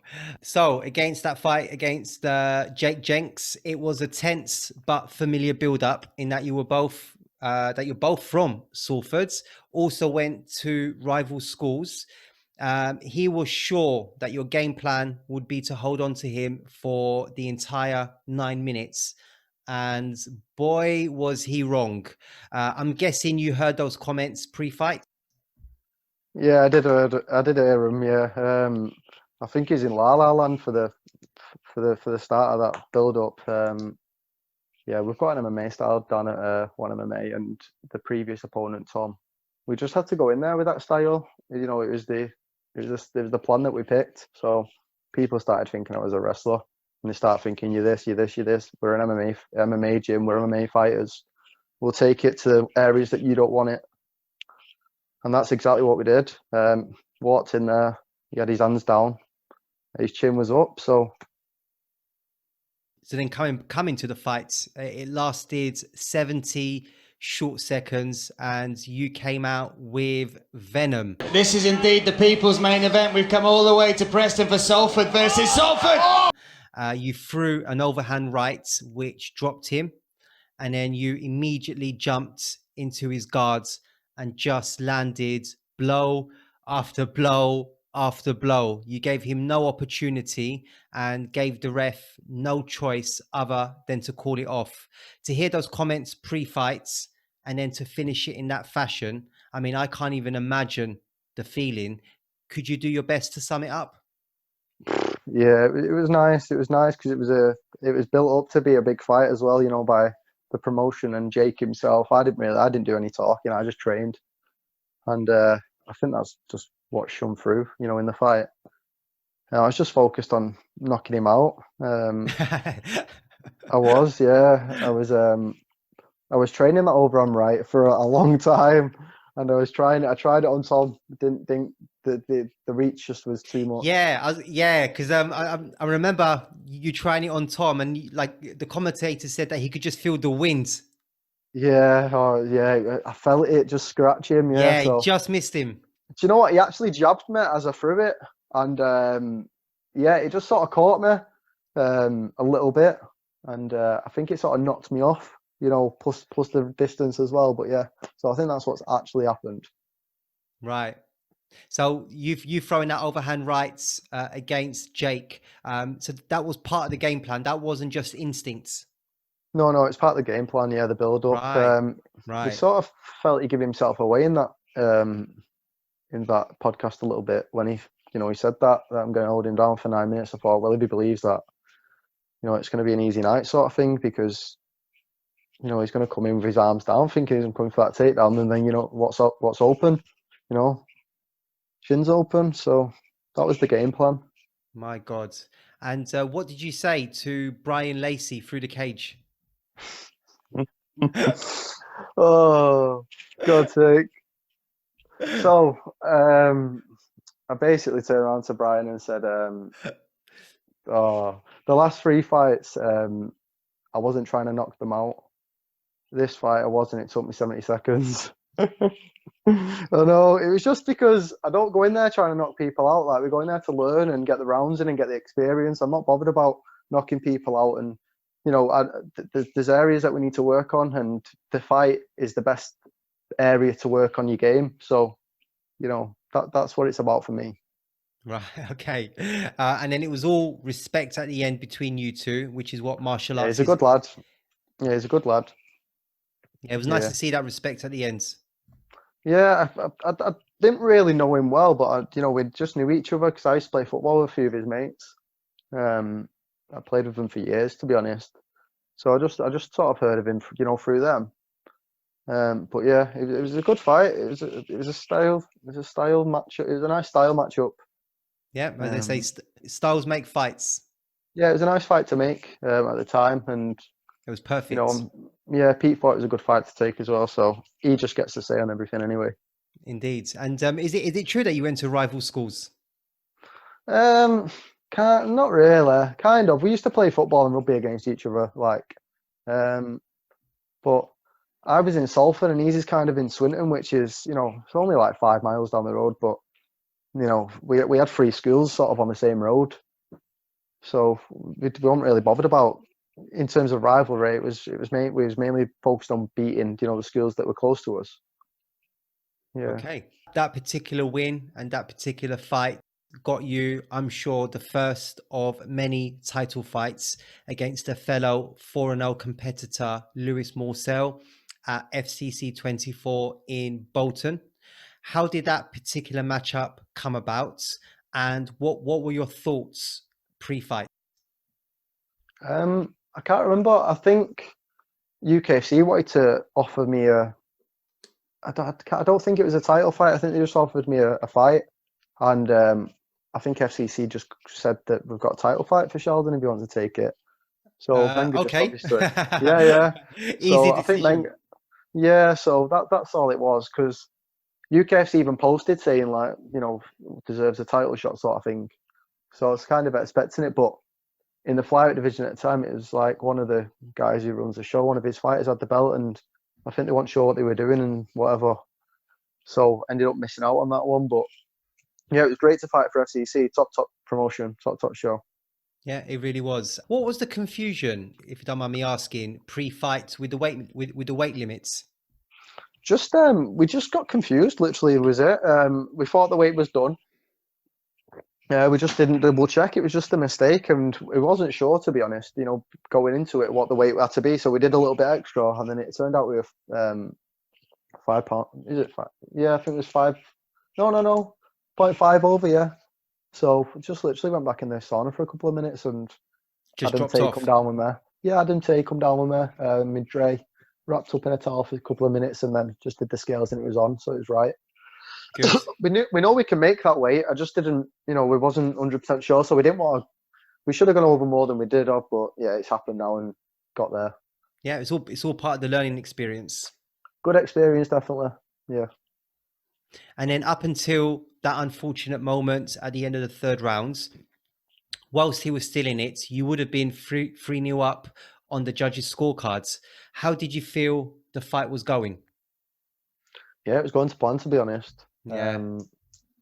So against that fight against Jake Jenks, it was a tense but familiar build-up in that you're both from Salford, also went to rival schools. He was sure that your game plan would be to hold on to him for the entire 9 minutes. And boy, was he wrong. I'm guessing you heard those comments pre-fight. Yeah, I did hear him. Yeah, I think he's in La La Land for the start of that build-up. Yeah, we've got an MMA style done at One MMA, and the previous opponent Tom. We just had to go in there with that style. It was the plan that we picked. So people started thinking I was a wrestler. And they start thinking, you're this. We're an MMA gym. We're MMA fighters. We'll take it to areas that you don't want it. And that's exactly what we did. Walked in there. He had his hands down. His chin was up. So then coming to the fight, it lasted 70 short seconds, and you came out with venom. This is indeed the people's main event. We've come all the way to Preston for Salford versus Salford. You threw an overhand right, which dropped him, and then you immediately jumped into his guards and just landed blow after blow after blow. You gave him no opportunity and gave the ref no choice other than to call it off. To hear those comments pre-fights and then to finish it in that fashion, I mean, I can't even imagine the feeling. Could you do your best to sum it up? Yeah, it was nice. It was nice because it was built up to be a big fight as well, by the promotion and Jake himself. I didn't do any talking. I just trained, and I think that's just what shone through, in the fight. I was just focused on knocking him out. I was training that overhand right for a long time, and I tried it on Tom. Didn't think the reach just was too much. Because I remember you trying it on Tom, and like the commentator said that he could just feel the wind. Yeah, I felt it just scratch him. Yeah, he just missed him. Do you know what? He actually jabbed me as I threw it, and it just sort of caught me a little bit, and I think it sort of knocked me off. Plus the distance as well. But yeah, so I think that's what's actually happened. Right. So you throwing that overhand rights against Jake. So that was part of the game plan. That wasn't just instincts. No, it's part of the game plan. Yeah, the build up. Right. He sort of felt he gave himself away in that podcast a little bit when he said that I'm going to hold him down for 9 minutes. I thought, well, if he believes that, it's going to be an easy night sort of thing, because he's going to come in with his arms down, thinking he's coming for that takedown, and then what's open, chin's open. So that was the game plan. My God. And what did you say to Brian Lacey through the cage? Oh, God's sake. So I basically turned around to Brian and said, "Oh, the last 3 fights, I wasn't trying to knock them out. This fight, I wasn't. It took me 70 seconds." Oh no, it was just because I don't go in there trying to knock people out. Like, we go in there to learn and get the rounds in and get the experience. I'm not bothered about knocking people out. And there's areas that we need to work on, and the fight is the best area to work on your game. So, that's what it's about for me. Right. Okay. And then it was all respect at the end between you two, which is what martial Yeah, arts he's a is. good lad. Yeah, he's a good lad. Yeah, it was nice Yeah. to see that respect at the end. Yeah, I didn't really know him well, but we just knew each other because I used to play football with a few of his mates. I played with them for years, to be honest. So I just sort of heard of him, through them. But yeah, it was a good fight. It was a style match. It was a nice style matchup. Yeah, as they say, styles make fights. Yeah, it was a nice fight to make at the time, and It was perfect. yeah, Pete thought it was a good fight to take as well. So he just gets to say on everything anyway. Indeed. And is it true that you went to rival schools? Not really. Kind of. We used to play football and rugby against each other, but I was in Salford and he's kind of in Swinton, which is, it's only like 5 miles down the road. But we had 3 schools sort of on the same road, so we weren't really bothered about. In terms of rivalry, we was mainly focused on beating, the schools that were close to us. Yeah. Okay. That particular win and that particular fight got you, I'm sure, the first of many title fights against a fellow 4-0 competitor, Lewis Morsell, at FCC 24 in Bolton. How did that particular matchup come about, and what were your thoughts pre-fight? I can't remember. I think UKFC wanted to offer me I don't think it was a title fight. I think they just offered me a fight, and I think FCC just said that we've got a title fight for Sheldon if you want to take it. So Wenger Okay. just obviously, yeah. Easy So decision. I think Wenger, yeah. So that's all it was, because UKFC even posted saying, like, deserves a title shot sort of thing. So I was kind of expecting it, but in the flyweight division at the time, it was like one of the guys who runs the show, one of his fighters had the belt, and I think they weren't sure what they were doing and whatever. So ended up missing out on that one. But yeah, it was great to fight for FCC. Top promotion, top show. Yeah, it really was. What was the confusion, if you don't mind me asking, pre-fight with the weight limits? Just we just got confused. Literally, was it? We thought the weight was done. We just didn't double check. It was just a mistake, and we wasn't sure, to be honest. Going into it, what the weight had to be. So we did a little bit extra, and then it turned out we were 5 pounds. Is it 5? Yeah, I think it was 5. No, 0.5 over. Yeah. So just literally went back in the sauna for a couple of minutes, and Just had him dropped take off. him down with me. Yeah, I had him take him down with me. Mid-dray, wrapped up in a towel for a couple of minutes, and then just did the scales, and it was on, so it was right. Good. We know we can make that weight. I just didn't, we wasn't 100% sure, so we didn't want to. We should have gone over more than we did, but yeah, it's happened now and got there. Yeah, it's all part of the learning experience. Good experience, definitely. Yeah. And then up until that unfortunate moment at the end of the 3rd round, whilst he was still in it, you would have been 3-0 up on the judges' scorecards. How did you feel the fight was going? Yeah, it was going to plan, to be honest. Yeah.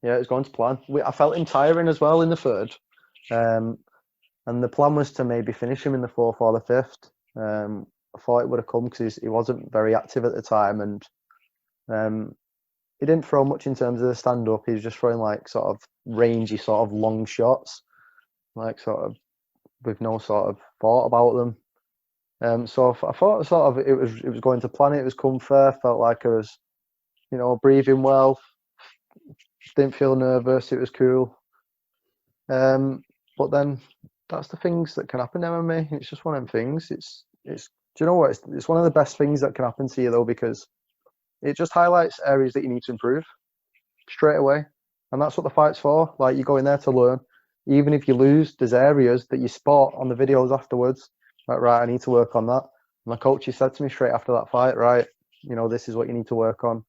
It was going to plan. I felt him tiring as well in the 3rd. And the plan was to maybe finish him in the 4th or the 5th. I thought it would have come because he wasn't very active at the time, and he didn't throw much in terms of the stand-up. He was just throwing like sort of rangy, sort of long shots, like sort of with no sort of thought about them. So I thought sort of it was going to plan. It was come fair. Felt like I was, breathing well. Didn't feel nervous. It was cool. But then that's the things that can happen in MMA. It's just one of them things. It's do you know what? It's one of the best things that can happen to you, though, because it just highlights areas that you need to improve straight away. And that's what the fight's for. Like, you go in there to learn. Even if you lose, there's areas that you spot on the videos afterwards. Like, right, I need to work on that. My coach, he said to me straight after that fight, right, this is what you need to work on,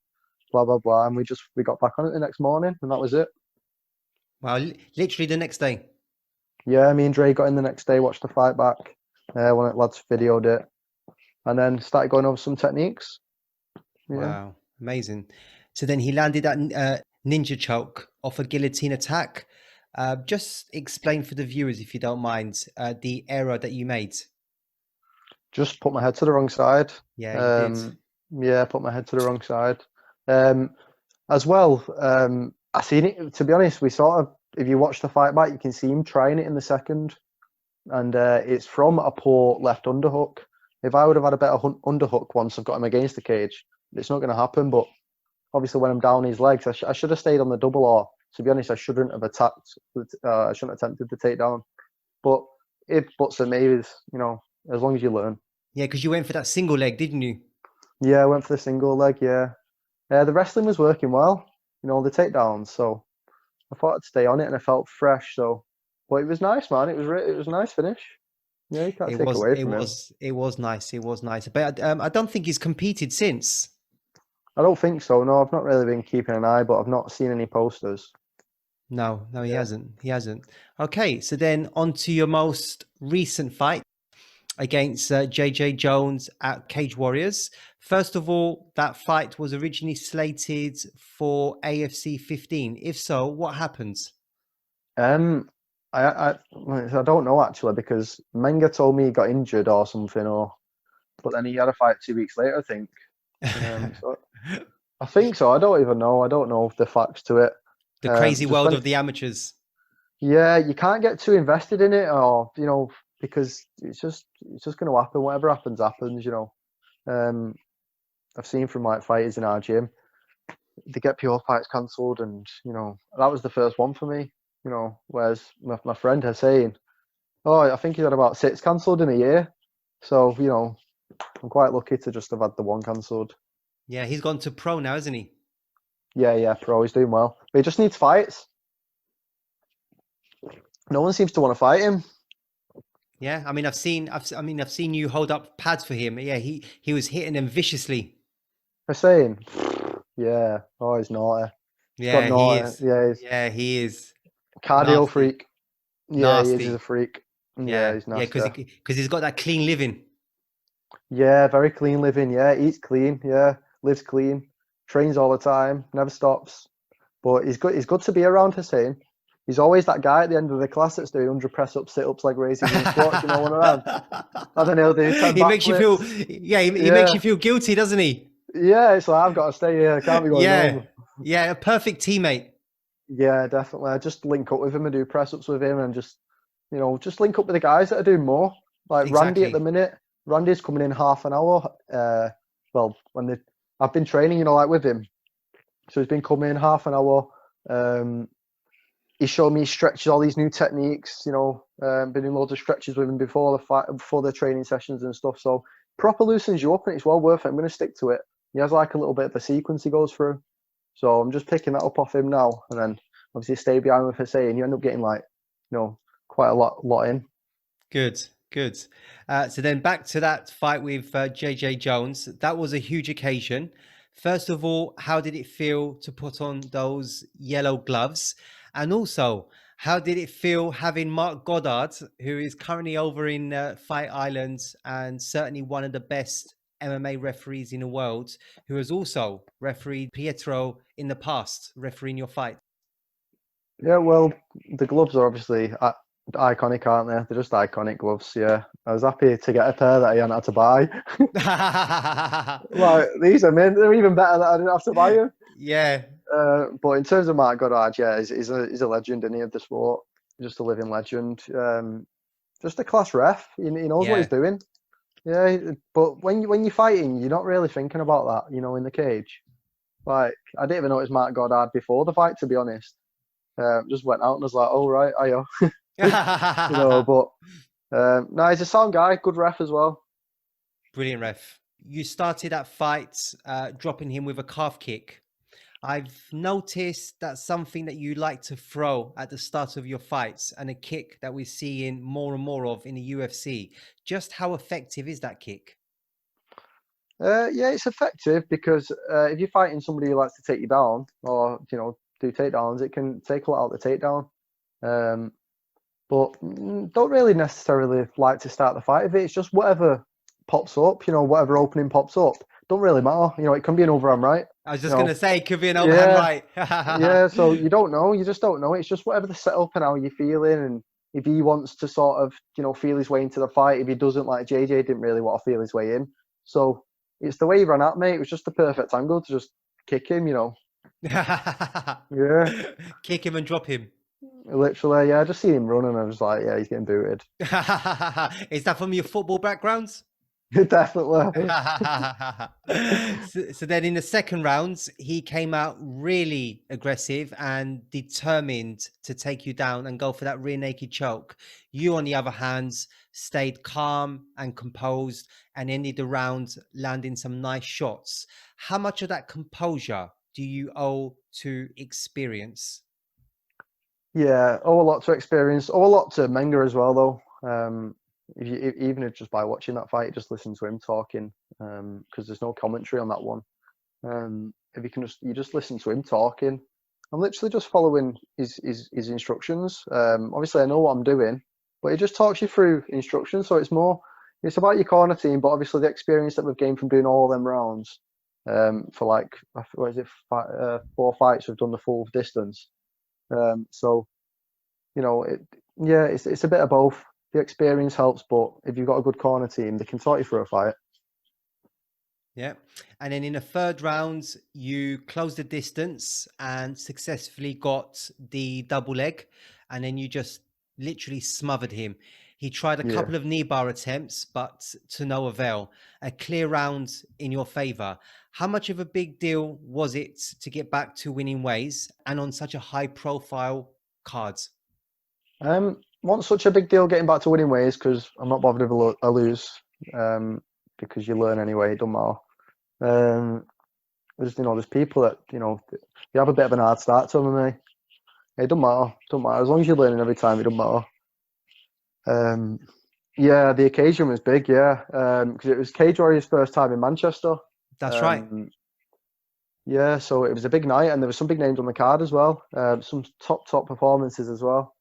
blah, blah, blah. And we got back on it the next morning, and that was it. Wow, literally the next day. Yeah, me and Dre got in the next day, watched the fight back. One of the lads videoed it, and then started going over some techniques. Yeah. Wow, amazing. So then he landed that ninja choke off a guillotine attack. Just explain for the viewers, if you don't mind, the error that you made. Just put my head to the wrong side. Yeah, you did. Yeah, put my head to the wrong side. As well, I seen it. To be honest, we sort of, if you watch the fight back, you can see him trying it in the second, and it's from a poor left underhook. If I would have had a better underhook once I've got him against the cage, it's not going to happen. But obviously, when I'm down his legs, I should have stayed on the double. Or to be honest, I shouldn't have attacked. I shouldn't have attempted the takedown. But buts at me is, as long as you learn. Yeah, because you went for that single leg, didn't you? Yeah, I went for the single leg. Yeah, the wrestling was working well. The takedowns. So I thought I'd stay on it, and I felt fresh. So, but it was nice, man. It was a nice finish. Yeah, you can't take away from him. It was nice. It was nice. But I don't think he's competed since. I don't think so. No, I've not really been keeping an eye, but I've not seen any posters. No, he hasn't. He hasn't. Okay, so then on to your most recent fight against JJ Jones at Cage Warriors. First of all, that fight was originally slated for AFC 15. If so, what happened? I don't know actually, because Menga told me he got injured or something, but then he had a fight 2 weeks later, I think. So I think so. I don't even know. I don't know the facts to it. The crazy world of the amateurs. Yeah, you can't get too invested in it, or because it's just going to happen. Whatever happens, happens. I've seen from like fighters in our gym, they get pure fights cancelled, and that was the first one for me. Whereas my friend has saying, oh, I think he's had about 6 cancelled in a year. So I'm quite lucky to just have had the one cancelled. Yeah, he's gone to pro now, isn't he? Yeah, pro. He's doing well, but he just needs fights. No one seems to want to fight him. Yeah, I mean, I've seen you hold up pads for him. Yeah, he was hitting them viciously. They're saying, yeah, oh, he's naughty. Yeah, naughty. he is. Yeah, he is. Cardio Nasty. freak. Yeah, Nasty. he is. He's a freak. Yeah, he's nasty. Yeah, because he's got that clean living. Yeah, very clean living. Yeah, eats clean. Yeah, lives clean. Trains all the time. Never stops. But he's good. He's good to be around, Hussein. He's always that guy at the end of the class that's doing 100 press-ups, sit-ups, leg raises, and squats. One around. I don't know. He makes you feel. Yeah, he makes you feel guilty, doesn't he? Yeah, it's like I've got to stay here. I can't be going home. Yeah, a perfect teammate. Yeah, definitely. I just link up with him and do press-ups with him, and just link up with the guys that are doing more. Like Randy at the minute. Randy's coming in half an hour. I've been training, like with him, so he's been coming in half an hour. He showed me stretches, all these new techniques. Been doing loads of stretches with him before the fight, before the training sessions and stuff. So proper loosens you up, and it's well worth it. I'm going to stick to it. He has like a little bit of a sequence he goes through, so I'm just picking that up off him now, and then obviously stay behind with Hussein. You end up getting quite a lot in. Good. So then back to that fight with JJ Jones. That was a huge occasion. First of all, how did it feel to put on those yellow gloves? And also, how did it feel having Mark Goddard, who is currently over in Fight Island and certainly one of the best MMA referees in the world, who has also refereed Pietro in the past, refereeing your fight? Yeah, well, the gloves are obviously iconic, aren't they? They're just iconic gloves. Yeah, I was happy to get a pair that I hadn't had to buy. Like, these are mint. They're even better that I didn't have to buy them. Yeah. But in terms of Mark Goddard, yeah, he's a legend, isn't he, of the sport? Just a living legend. Just a class ref. He knows what he's doing. Yeah, but when you're fighting, you're not really thinking about that, in the cage. Like, I didn't even notice Mark Goddard before the fight, to be honest. Just went out and was like, oh, right, ayo. No, he's a sound guy, good ref as well. Brilliant ref. You started that fight dropping him with a calf kick. I've noticed that's something that you like to throw at the start of your fights, and a kick that we're seeing more and more of in the UFC. Just how effective is that kick? Yeah, it's effective because if you're fighting somebody who likes to take you down or do takedowns. It can take a lot out of the takedown. But don't really necessarily like to start the fight with it. It's just whatever pops up, whatever opening pops up. Don't really matter. It can be an overhand right. I was just going to say, could be an overhand right. Yeah, so you don't know. You just don't know. It's just whatever the setup and how you're feeling. And if he wants to sort of, feel his way into the fight, if he doesn't, like JJ didn't really want to feel his way in. So it's the way he ran at me. It was just the perfect angle to just kick him, Yeah. Kick him and drop him. Literally, yeah. I just seen him run and I was like, yeah, he's getting booted. Is that from your football backgrounds? Definitely. So then in the second round, he came out really aggressive and determined to take you down and go for that rear naked choke. You, on the other hand, stayed calm and composed and ended the round landing some nice shots. How much of that composure do you owe to experience? Yeah, owe a lot to experience. Owe a lot to Menga as well, though. Even if just by watching that fight, just listen to him talking, because there's no commentary on that one. If you can just listen to him talking. I'm literally just following his instructions. Obviously I know what I'm doing, but he just talks you through instructions. So it's about your corner team, but obviously the experience that we've gained from doing all them rounds, for like, what is it, 4 fights we've done the full distance. So it's a bit of both. The experience helps, but if you've got a good corner team, they can talk you through a fight. Yeah. And then in the third round, you closed the distance and successfully got the double leg. And then you just literally smothered him. He tried a couple of knee bar attempts, but to no avail. A clear round in your favor. How much of a big deal was it to get back to winning ways and on such a high profile card? Wasn't such a big deal getting back to winning ways because I'm not bothered if I lose, because you learn anyway. It don't matter. There's people that you have a bit of an hard start to MMA. It don't matter. As long as you're learning every time, it don't matter. Yeah, the occasion was big. Yeah, because it was Cage Warriors' first time in Manchester. That's right. Yeah, so it was a big night, and there were some big names on the card as well. Some top performances as well.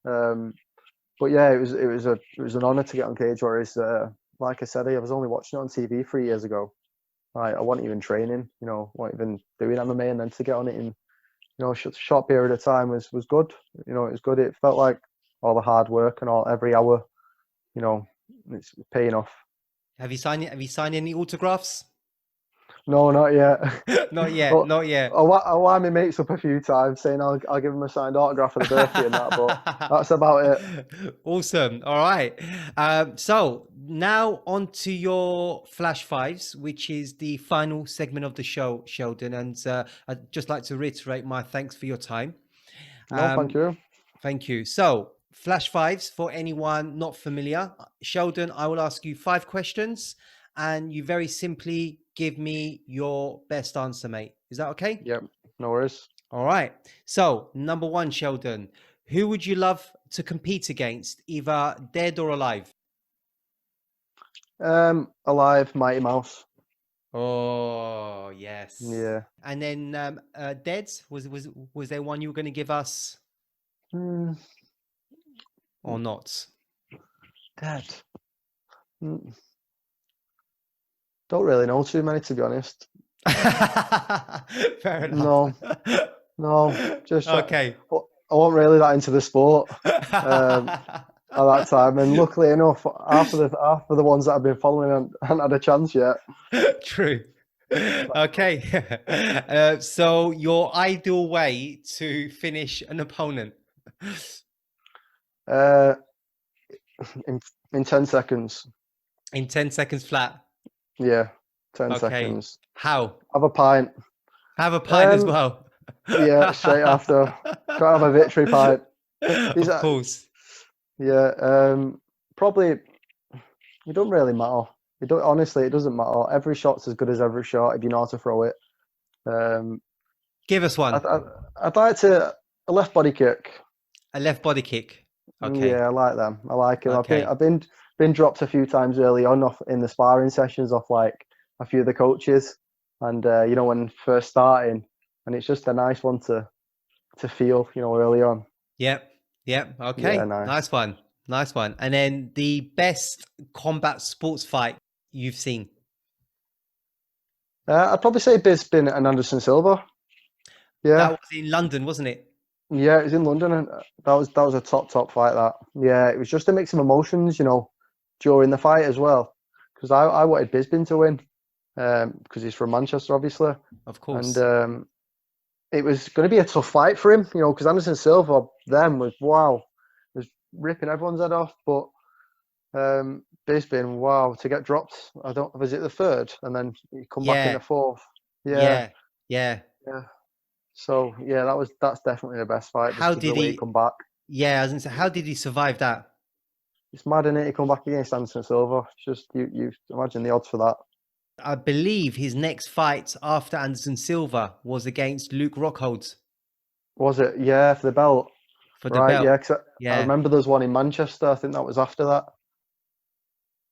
But yeah, it was an honour to get on Cage Warriors. Like I said, I was only watching it on TV 3 years ago. I wasn't even training, wasn't even doing MMA, and then to get on it in, a short period of time was good. It was good. It felt like all the hard work and every hour, it's paying off. Have you signed any autographs? No, not yet. Not yet. But not yet. I wound my mates up a few times saying I'll give them a signed autograph for the birthday and that, but that's about it. Awesome. All right. So now on to your Flash Fives, which is the final segment of the show, Sheldon. And I'd just like to reiterate my thanks for your time. No, thank you. Thank you. So Flash Fives, for anyone not familiar, Sheldon, I will ask you 5 questions and you very simply give me your best answer, mate. Is that okay? Yep, no worries. All right. So, number 1, Sheldon, who would you love to compete against, either dead or alive? Alive, Mighty Mouse. Oh, yes. Yeah. And then dead, was there one you were going to give us? Or not? Dead. Don't really know too many, to be honest. Fair enough. No, just okay. I wasn't really that into the sport at that time, and luckily enough, half of the ones that I've been following haven't had a chance yet. True. Okay. So your ideal way to finish an opponent? In 10 seconds. In 10 seconds flat? Yeah, 10 seconds. How? Have a pint. Have a pint as well? Yeah, straight after. Try to have a victory pint. Of course. Yeah, probably, it don't really matter. Honestly, it doesn't matter. Every shot's as good as every shot if you know how to throw it. Give us one. I'd like a left body kick. A left body kick. Okay. Yeah, I like them. I like them. Okay. I've been dropped a few times early on in the sparring sessions off like a few of the coaches, and when first starting, and it's just a nice one to to feel, early on. Yep. Okay. Yeah, nice. Nice one. And then the best combat sports fight you've seen. I'd probably say Bisping and Anderson Silva. Yeah, That was in London, wasn't it? yeah, it was in London, and that was a top fight. That, yeah, it was just a mix of emotions, during the fight as well. Because I wanted Bisping to win, because he's from Manchester, obviously, Of course. and it was going to be a tough fight for him, because Anderson Silva then was ripping everyone's head off, but Bisping, wow, to get dropped. Was it the third, and then he come back in the fourth. Yeah. So yeah, that's definitely the best fight. How Just 'cause of did the way he- he come back? Yeah, I was gonna say, how did he survive that? It's mad, innit? He come back against Anderson Silva. It's just you imagine the odds for that. I believe his next fight after Anderson Silva was against Luke Rockhold Was it? Yeah, for the belt. for the Right, belt. yeah. 'Cause I Yeah. remember there's one in Manchester. I think that was after that.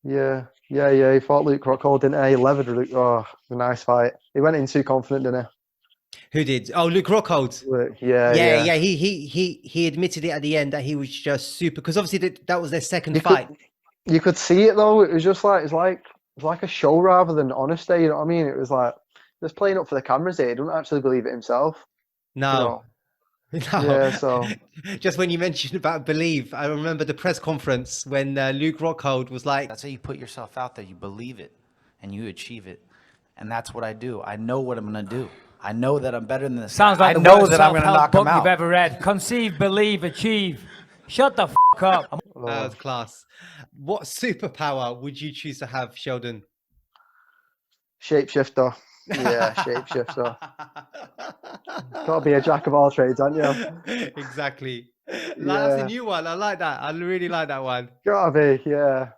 Yeah. He fought Luke Rockhold, didn't he? He levered Luke. Oh, a nice fight. He went in too confident, didn't Who did? Oh, Luke Rockhold. he? Yeah. He admitted it at the end that he was just super, because obviously that was their second fight. You could see it though. It was just like it's like a show rather than honesty. You know what I mean? It was like just playing up for the cameras here. He didn't actually believe it himself. No. No. Yeah, so Just when you mentioned about believe, I remember the press conference when Luke Rockhold was like, That's how you put yourself out there. You believe it and you achieve it. And that's what I do. I know what I'm going to do. I know that I'm better than this. Sounds like I the know worst that I'm going to self-help knock him book you've out. ever read. Conceive, believe, achieve. Shut the f*** up. that was class. What superpower would you choose to have, Sheldon? shapeshifter. Yeah, shapeshifter. Got to be a jack of all trades, aren't you? Exactly. That's a Yeah. new one. I like that. I really like that one. Gotta be, yeah.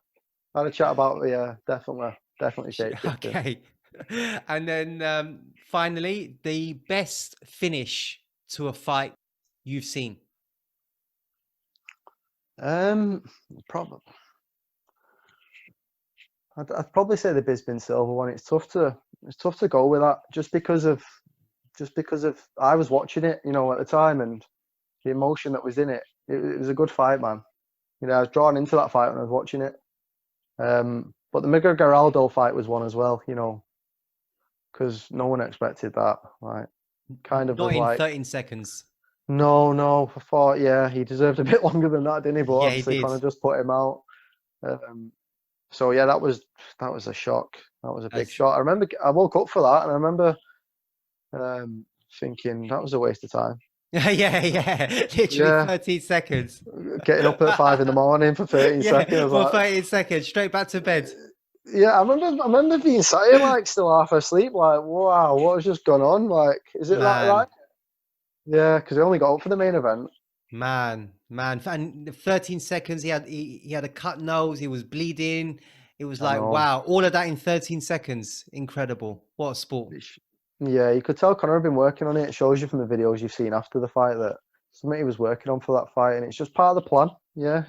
Had a chat about, definitely shapeshifter. Okay. And then finally, the best finish to a fight you've seen. Probably. I'd probably say the Bisping Silva one. It's tough to go with that, just because of I was watching it, at the time, and the emotion that was in it. It was a good fight, man. I was drawn into that fight when I was watching it. But the McGregor-Aldo fight was one as well, because no one expected that. Like, kind of Not was in like 13 seconds. no. I thought, he deserved a bit longer than that, didn't he? But Yeah, he obviously, did. kind of just put him out. So yeah, that was a shock. That was a big That's- shock. I remember I woke up for that, and I remember thinking that was a waste of time. yeah. Literally Yeah. 13 seconds. Getting up at 5 a.m. for 13 seconds. For Like, 13 seconds, straight back to bed. yeah, I remember being sat here like still half asleep. Like, wow, what has just gone on? Like, is it that Man. right? Yeah, because I only got up for the main event. Man. And 13 seconds, he had a cut nose, he was bleeding. It was I like, know. wow, all of that in 13 seconds. Incredible. What a sport. Yeah, you could tell Conor had been working on it. It shows you from the videos you've seen after the fight that something he was working on for that fight, and it's just part of the plan. Yeah,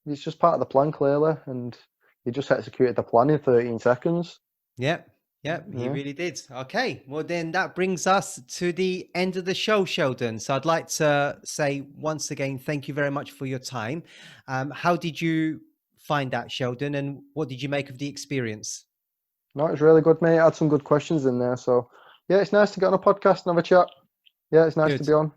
it's just part of the plan, clearly, and he just executed the plan in 13 seconds. Yep, he Yeah. really did. Okay, well then that brings us to the end of the show, Sheldon. So I'd like to say once again, thank you very much for your time. How did you find that, Sheldon, and what did you make of the experience? No, it was really good, mate. I had some good questions in there, so yeah, it's nice to get on a podcast and have a chat. Yeah, it's nice to Good. be on.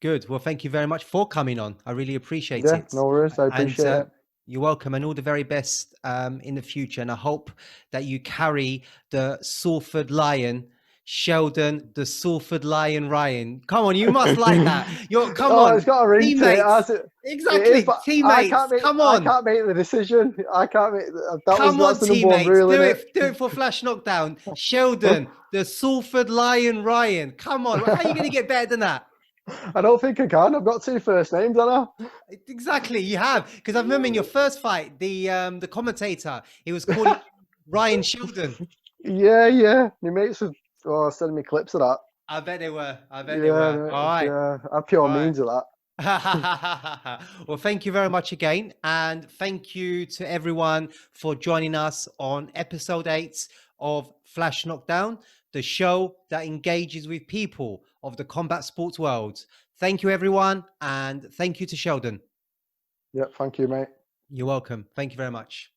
Good. Well, thank you very much for coming on. I really appreciate Yeah, it. no worries. I appreciate it. You're welcome, and all the very best in the future. And I hope that you carry the Salford Lion, Sheldon, the Salford Lion Ryan. Come on, you must like that. Come on, It's got a ring to it, teammates. has it? Exactly, It is, but teammates. Come on, I can't make the decision. I can't make come on, that's the number one teammates. rule, Do innit? it. Do it for Flash Knockdown. Sheldon, the Salford Lion Ryan. Come on, how are you going to get better than that? I don't think I can. I've got two first names, haven't I? Exactly, you have, because I remember in your first fight, the commentator, he was calling Ryan Sheldon. Yeah. Your mates were sending me clips of that. I bet they were. All right. Yeah, I have pure All right. means of that. Well, thank you very much again, and thank you to everyone for joining us on episode 8 of Flash Knockdown, the show that engages with people of the combat sports world. Thank you, everyone. And thank you to Sheldon. Yeah, thank you, mate. You're welcome. Thank you very much.